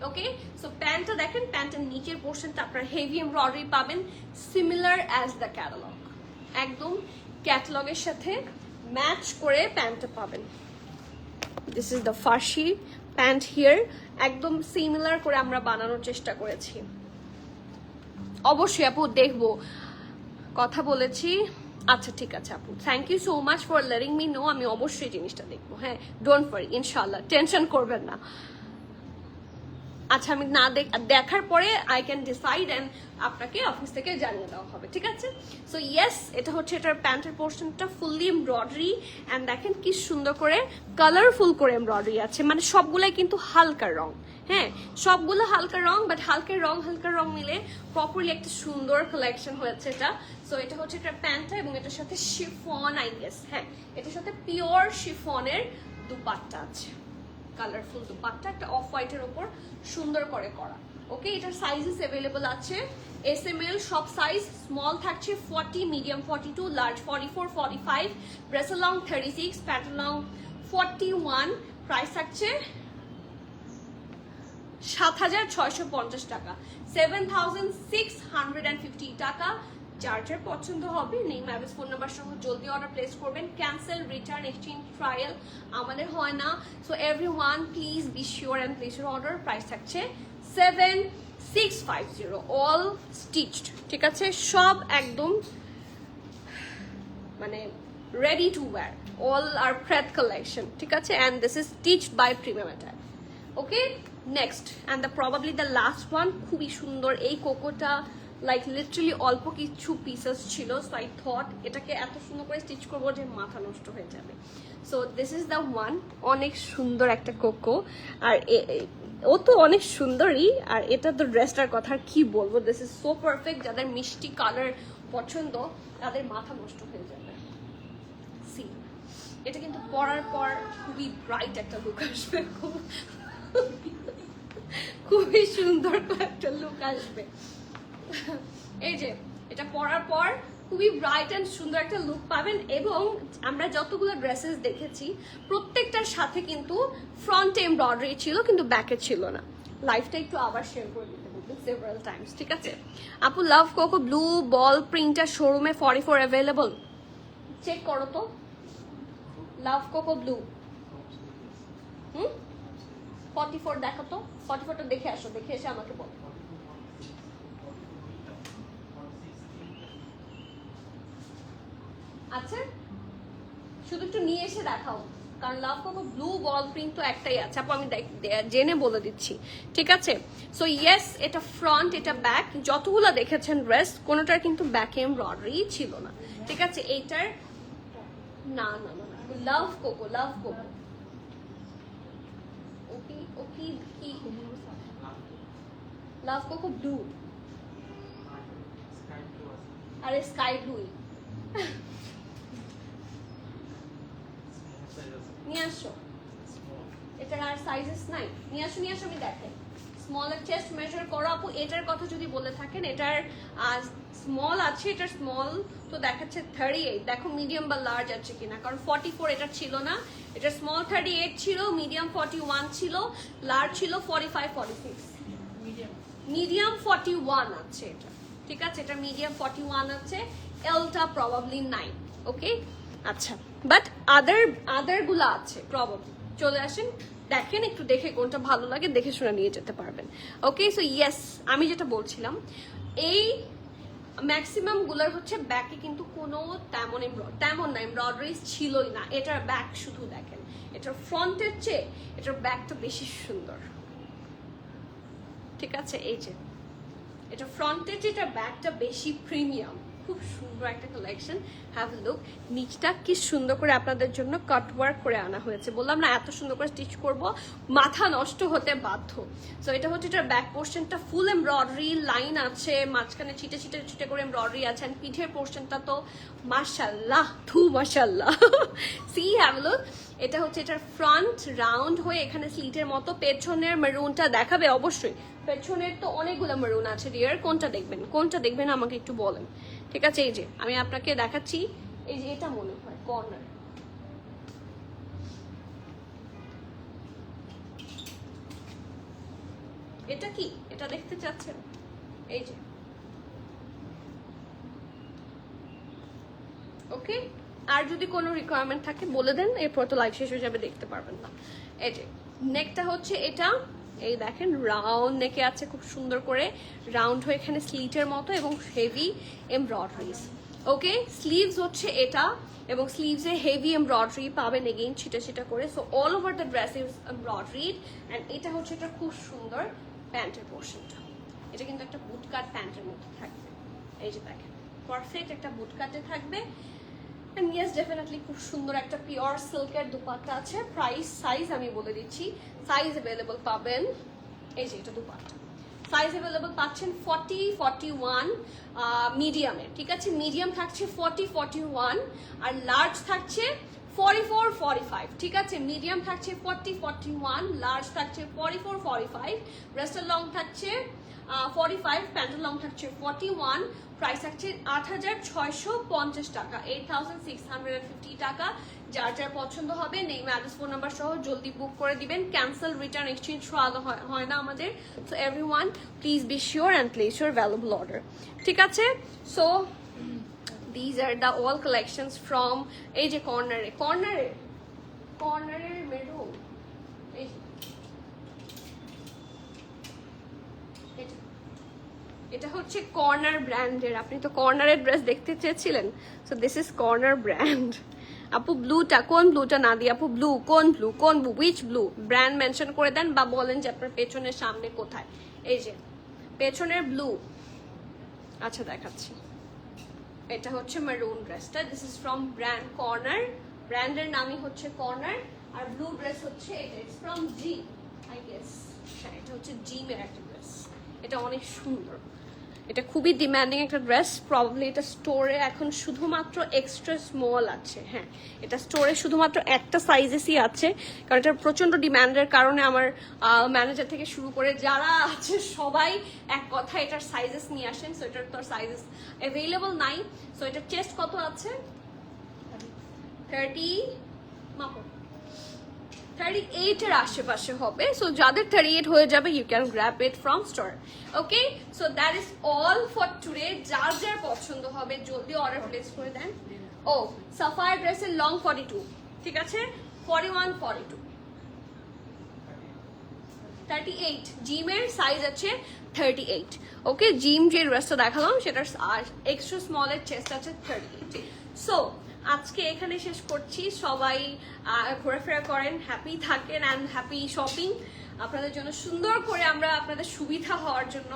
A: ওকে, সো প্যান্টটা দেখেন, প্যান্টের নিচের পোর্শনটা আপনার হেভি এমব্রয়ডারি পাবেন, সিমিলার অ্যাজ দ্য ক্যাটালগ, একদম ক্যাটালগের সাথে ম্যাচ করে প্যান্টটা পাবেন। This is the Farsi pant here, একদম সিমিলার করে আমরা বানানোর চেষ্টা করেছি। অবশ্যই আপু দেখবো, কথা বলেছি। আচ্ছা ঠিক আছে আপু, thank you so much for letting me know. আমি অবশ্যই জিনিসটা দেখবো। হ্যাঁ, ডোন্ট ওয়ারি, ইনশাল্লাহ, টেনশন করবেন না। আচ্ছা, আমি না দেখার পরে আই ক্যান ডিসাইড অ্যান্ড আপনাকে অফিস থেকে জানিয়ে দেওয়া হবে, ঠিক আছে? সো ইয়েস, এটা হচ্ছে এটার প্যান্টের পোর্শনটা ফুললি এমব্রয়ডারি। অ্যান্ড দেখেন কি সুন্দর করে কালারফুল করে এমব্রয়ডারি আছে, মানে সবগুলাই কিন্তু হালকা রং। হ্যাঁ, সবগুলো হালকা রং, বাট হালকা রং মিলে প্রপারলি একটা সুন্দর কালেকশন হয়েছে এটা। সো এটা হচ্ছে এটার প্যান্টটা এবং এটার সাথে শিফন, আই গেস, হ্যাঁ এটার সাথে পিওর শিফনের দুপাট্টা আছে, কালারফুল দুপাট্টা, একটা অফ হোয়াইটের উপর সুন্দর করে করা। ওকে, এটার সাইজেস अवेलेबल আছে এস এম এল সব সাইজ। স্মল থাকছে 40, medium 42, large 44, 45, breast long 36, pant long 41। Price থাকছে 7,650 টাকা, 7,650 টাকা। যার যার পছন্দ হবে নেম অ্যাড্রেস ফোন নাম্বার সহ জলদি অর্ডার প্লেস করবেন। ক্যান্সেল, রিটার্ন, এক্সচেঞ্জ, ট্রায়াল আমাদের হয় না। So everyone please be sure and place your order. Price থাকছে 7,650, অল স্টিচড, ঠিক আছে? সব একদম মানে ready to wear, all are pret collection, ঠিক আছে? And this is stitched by premium attire. Okay, next and the probably the last one, খুবই সুন্দর এই কোকোটা, লাইক লিটারালি অল্প কিছু পিসেস ছিল। সো আই থট এটাকে এত সুন্দর করে স্টিচ করবো যে মাথা নষ্ট হয়ে যাবে। So this is the one, অনেক সুন্দর একটা কোকো। আর ও তো অনেক সুন্দরই, আর এটা তো ড্রেসটার কথা আর কি বলবো, দিস ইজ সো পারফেক্ট। যাদের মিষ্টি কালার পছন্দ তাদের মাথা নষ্ট হয়ে যাবে। সি, এটা কিন্তু পরার পর খুবই ব্রাইট একটা লুক আসবে, খুবই সুন্দর একটা লুক আসবে। এই যে এটা পরার পর খুবই ব্রাইট অ্যান্ড সুন্দর একটা লুক পাবেন। এবং আমরা যতগুলো ড্রেসেস দেখেছি প্রত্যেকটার সাথে কিন্তু ফ্রন্ট এমব্রয়ডারি ছিল, কিন্তু ব্যাকে ছিল না। লাইফটা একটু আবার শেয়ার করে দিতে বলবেন সেভারাল টাইমস, ঠিক আছে? আপু লাভ কোকো ব্লু বল প্রিন্টার শোরুমে 44 অ্যাভেলেবল, চেক করো তো। লাভ কোকো ব্লু 44 দেখো তো, 44টা দেখে আসো, দেখে এসে আমাকে বলো। আচ্ছা, শুধু একটু নিয়ে এসে দেখাও, কারণ লাভ কোকো ব্লু বল প্রিন্ট তো একটাই আছে আপু, আমি জেনে বলে দিচ্ছি, ঠিক আছে? সো ইয়েস, এটা ফ্রন্ট, এটা ব্যাক, যতগুলো দেখেছেন ড্রেস কোনোটার কিন্তু ব্যাক এমব্রয়ডারি ছিল না, ঠিক আছে? এইটার না না না, লাভ কোকো ওকে ওকে, কি লাভ কোকো ব্লু, আরে স্কাই ব্লুই নিয়ে আসো। এটার আর সাইজেস নাই, নিয়ে আসো আমি দেখাই। স্মলের চেস্ট মেজার করো আপু। এটার কথা যদি বলে থাকেন, এটার স্মল আছে, এটার স্মল তো দেখাচ্ছে 38, দেখো মিডিয়াম বা লার্জ আছে কিনা, কারণ 44 এটা ছিল না। এটা স্মল 38 ছিল, মিডিয়াম 41 ছিল, লার্জ ছিল 45 46, মিডিয়াম 41 আছে এটা, ঠিক আছে? এটা মিডিয়াম 41 আছে, এলটা প্রবাবলি 9। ওকে, আচ্ছা, বাট আদার গুলা আছে প্রবাবলি। চলে আসেন, দেখেন, একটু দেখে কোনটা ভালো লাগে দেখে শুনে নিয়ে যেতে পারবেন। ওকে, সো ইয়েস, আমি যেটা বলছিলাম, এই ম্যাক্সিমাম গুলার হচ্ছে ব্যাকে কিন্তু কোনো তেমন না এমব্রয়ডারি ছিলই না। এটার ব্যাক শুধু দেখেন, এটার ফ্রন্টের চেয়ে এটার ব্যাকটা বেশি সুন্দর, ঠিক আছে? এই যে এটা ফ্রন্টের চেয়ে এটার ব্যাকটা বেশি প্রিমিয়াম, খুব সুন্দর একটা কালেকশন, হ্যাভ আ লুক। নিচটা কি সুন্দর করে আপনাদের জন্য কাট ওয়ার্ক করে আনা হয়েছে, বললাম না এত সুন্দর করে স্টিচ করব, মাথা নষ্ট হতে বাধ্য। সো এটা হচ্ছে এটার ব্যাক পোর্শনটা ফুল এমব্রয়ডারি লাইন আছে, মাঝখানে ছিটে ছিটে ছিটে করে এমব্রয়ডারি আছে, আর পিঠের পোর্শনটা তো মাশাআল্লাহ মাশাআল্লাহ। See have a look. এটা হচ্ছে এটার ফ্রন্ট রাউন্ড হয়ে এখানে স্লিটের মতো, পেছনের মেরুনটা দেখাবে অবশ্যই, পেছনের তো অনেকগুলো মেরুন আছে ডিয়ার, কোনটা দেখবেন আমাকে একটু বলেন, ঠিক আছে? এই যে আমি আপনাকে দেখাচ্ছি, এই যে এটা মনে হয় কর্নার, এটা কি এটা দেখতে চাচ্ছেন? এই যে ওকে, আর যদি কোনো রিকোয়ারমেন্ট থাকে বলে দেন, এরপর তো লাইভ শেষ হয়ে যাবে, দেখতে পারবেন না। এই যে নেকটা হচ্ছে এটা, এই দেখেন রাউন্ড নেকে আছে, খুব সুন্দর করে রাউন্ড হয়ে এখানে স্লিটের মতো এবং হেভি এমব্রয়ডারিজ। ওকে, স্লিভস হচ্ছে এটা, এবং স্লিভসে হেভি এমব্রয়ডারি পাবেন এগেইন ছিটা ছিটা করে। So all over the dress is embroidered. And এটা হচ্ছে এটা খুব সুন্দর প্যান্টের পোর্শনটা, এটা কিন্তু একটা বুট কাট প্যান্টের মধ্যে থাকবে। এই যে দেখেন পারফেক্ট একটা বুট কাটে থাকবে। এন্ড ইয়েস ডেফিনেটলি খুব সুন্দর একটা পিওর সিল্কের দুপাট্টা আছে। প্রাইস সাইজ আমি বলে দিচ্ছি, সাইজ অ্যাভেলেবল পাবেন, এই যে এটা দুপাট্টা সাইজ অ্যাভেলেবল পাচ্ছেন 40, 41 মিডিয়ামের, ঠিক আছে? মিডিয়াম থাকছে 40, 41, আর লার্জ থাকছে 44, 45, ঠিক আছে? মিডিয়াম থাকছে 40, 41, লার্জ থাকছে 44, 45, ব্রেস্টের লং থাকছে 45, প্যান্টের লং থাকছে 41, প্রাইস থাকছে 8,650 টাকা, 8,650 টাকা। যার যার পছন্দ হবে নেম অ্যাড্রেস ফোন নাম্বার সহ জলদি বুক করে দিবেন, ক্যান্সেল রিটার্ন এক্সচেঞ্জ হয় না আমাদের। So everyone please be sure and place your valuable order, ঠিক আছে? So these are the all collections from এই যে কর্নারের মেরুন, এটা হচ্ছে কর্নার ব্র্যান্ডের। আপনি তো কর্নারের ড্রেস দেখতে চেয়েছিলেন, so this is corner brand. আপু ব্লুটা কোন ব্লুটা না দিয়ে, আপু ব্লু কোন blue which blue brand mention করে দেন, বা বলেন যে আপনার পেছনের সামনে কোথায়। এই যে পেছনের ব্লু, আচ্ছা দেখাচ্ছি, এটা হচ্ছে মেরুন ড্রেসটা, this is from brand corner, ব্র্যান্ডের নামই হচ্ছে কর্নার। আর ব্লু ড্রেস হচ্ছে এটা, it's from G I guess, হ্যাঁ এটা হচ্ছে জিমের একটা ড্রেস, এটা অনেক সুন্দর, এটা খুবই ডিমান্ডিং একটা ড্রেস। প্রবাবলি এটা স্টোরে এখন শুধুমাত্র এক্সট্রা স্মল আছে, হ্যাঁ এটা স্টোরে শুধুমাত্র একটা সাইজেসই আছে, কারণ এটা প্রচন্ড ডিমান্ডের কারণে আমার ম্যানেজার থেকে শুরু করে যারা আছে সবাই এক কথা এটার সাইজেস নিয়ে আসেন। সো এটার তো সাইজেস অ্যাভেলেবল নাই। সো এটার চেস্ট কত আছে? 38 এর আশেপাশে হবে। সো যাদের 38 হয়ে যাবে you can grab it from store. Okay, so that is all for today. যার যার পছন্দ হবে জলদি অর্ডার প্লেস করে দেন। ও সাফায়ার ড্রেসের লং 42, ঠিক আছে? 41, 42, 38, জিমের সাইজ আছে 38। ওকে, জিম যে ড্রেসটা দেখালাম সেটার এক্সট্রা স্মলের চেস্ট আছে 38। সো আজকে এখানে শেষ করছি। সবাই ঘোরাফেরা করেন, হ্যাপি থাকেন অ্যান্ড হ্যাপি শপিং। আপনাদের জন্য সুন্দর করে আমরা আপনাদের সুবিধা হওয়ার জন্য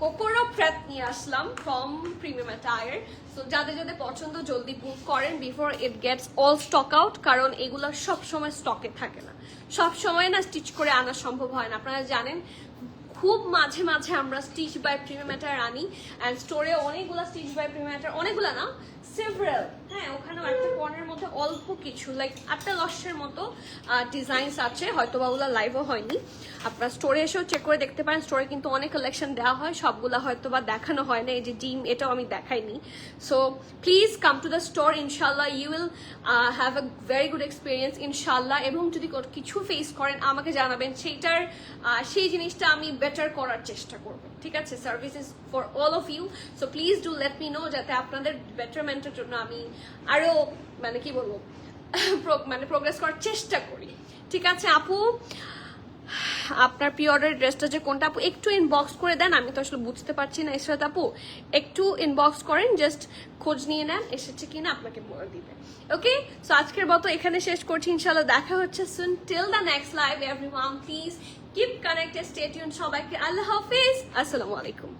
A: কোকোরো প্রেপ নিয়ে আসলাম ফ্রম প্রিমিয়াম অ্যাটায়ার। সো যাদের যাদের পছন্দ জলদি বুক করেন before it gets all stock out, কারণ এগুলো সব সময় স্টকে থাকে না, সব সময় না স্টিচ করে আনা সম্ভব হয় না। আপনারা জানেন খুব মাঝে মাঝে আমরা স্টিচ বাই প্রিমিয়াম অ্যাটায়ার আনি, অ্যান্ড স্টোরে অনেকগুলো স্টিচ বাই প্রিমিয়াম অ্যাটায়ার, অনেকগুলো না সেভারাল, হ্যাঁ ওখানেও একটা কর্নার মধ্যে অল্প কিছু লাইক 8-10 মতো ডিজাইনস আছে, হয়তো বা ওগুলো লাইভও হয়নি। আপনারা স্টোরে এসেও চেক করে দেখতে পারেন, স্টোরে কিন্তু অনেক কালেকশন দেওয়া হয়, সবগুলো হয়তো বা দেখানো হয় না। এই যে জিম, এটাও আমি দেখাইনি। So please come to the store, ইনশাল্লাহ you will have a very good experience ইনশাল্লাহ। এবং যদি কিছু ফেস করেন আমাকে জানাবেন, সেই জিনিসটা আমি বেটার করার চেষ্টা করবো, ঠিক আছে? Service is for all of you, so please do let me know, যাতে আপনাদের বেটারমেন্টের জন্য আমি আরো মানে কি বলবো প্রোগ্রেস করার চেষ্টা করি, ঠিক আছে? আপু আপনার প্রি অর্ডার ড্রেসটা যে কোনটা আপু একটু ইনবক্স করে দেন, আমি তো আসলে বুঝতে পারছি না। ইসরাত আপু একটু ইনবক্স করেন, জাস্ট খোঁজ নিয়ে নেন এসেছে কিনা, আপনাকে বলে দিবে। ওকে, সো আজকের মতো এখানে শেষ করছি, ইনশাআল্লাহ দেখা হচ্ছে soon. Till the next live everyone please keep connected, stay tune. সবাইকে আল্লাহ হাফেজ, আসসালামু আলাইকুম।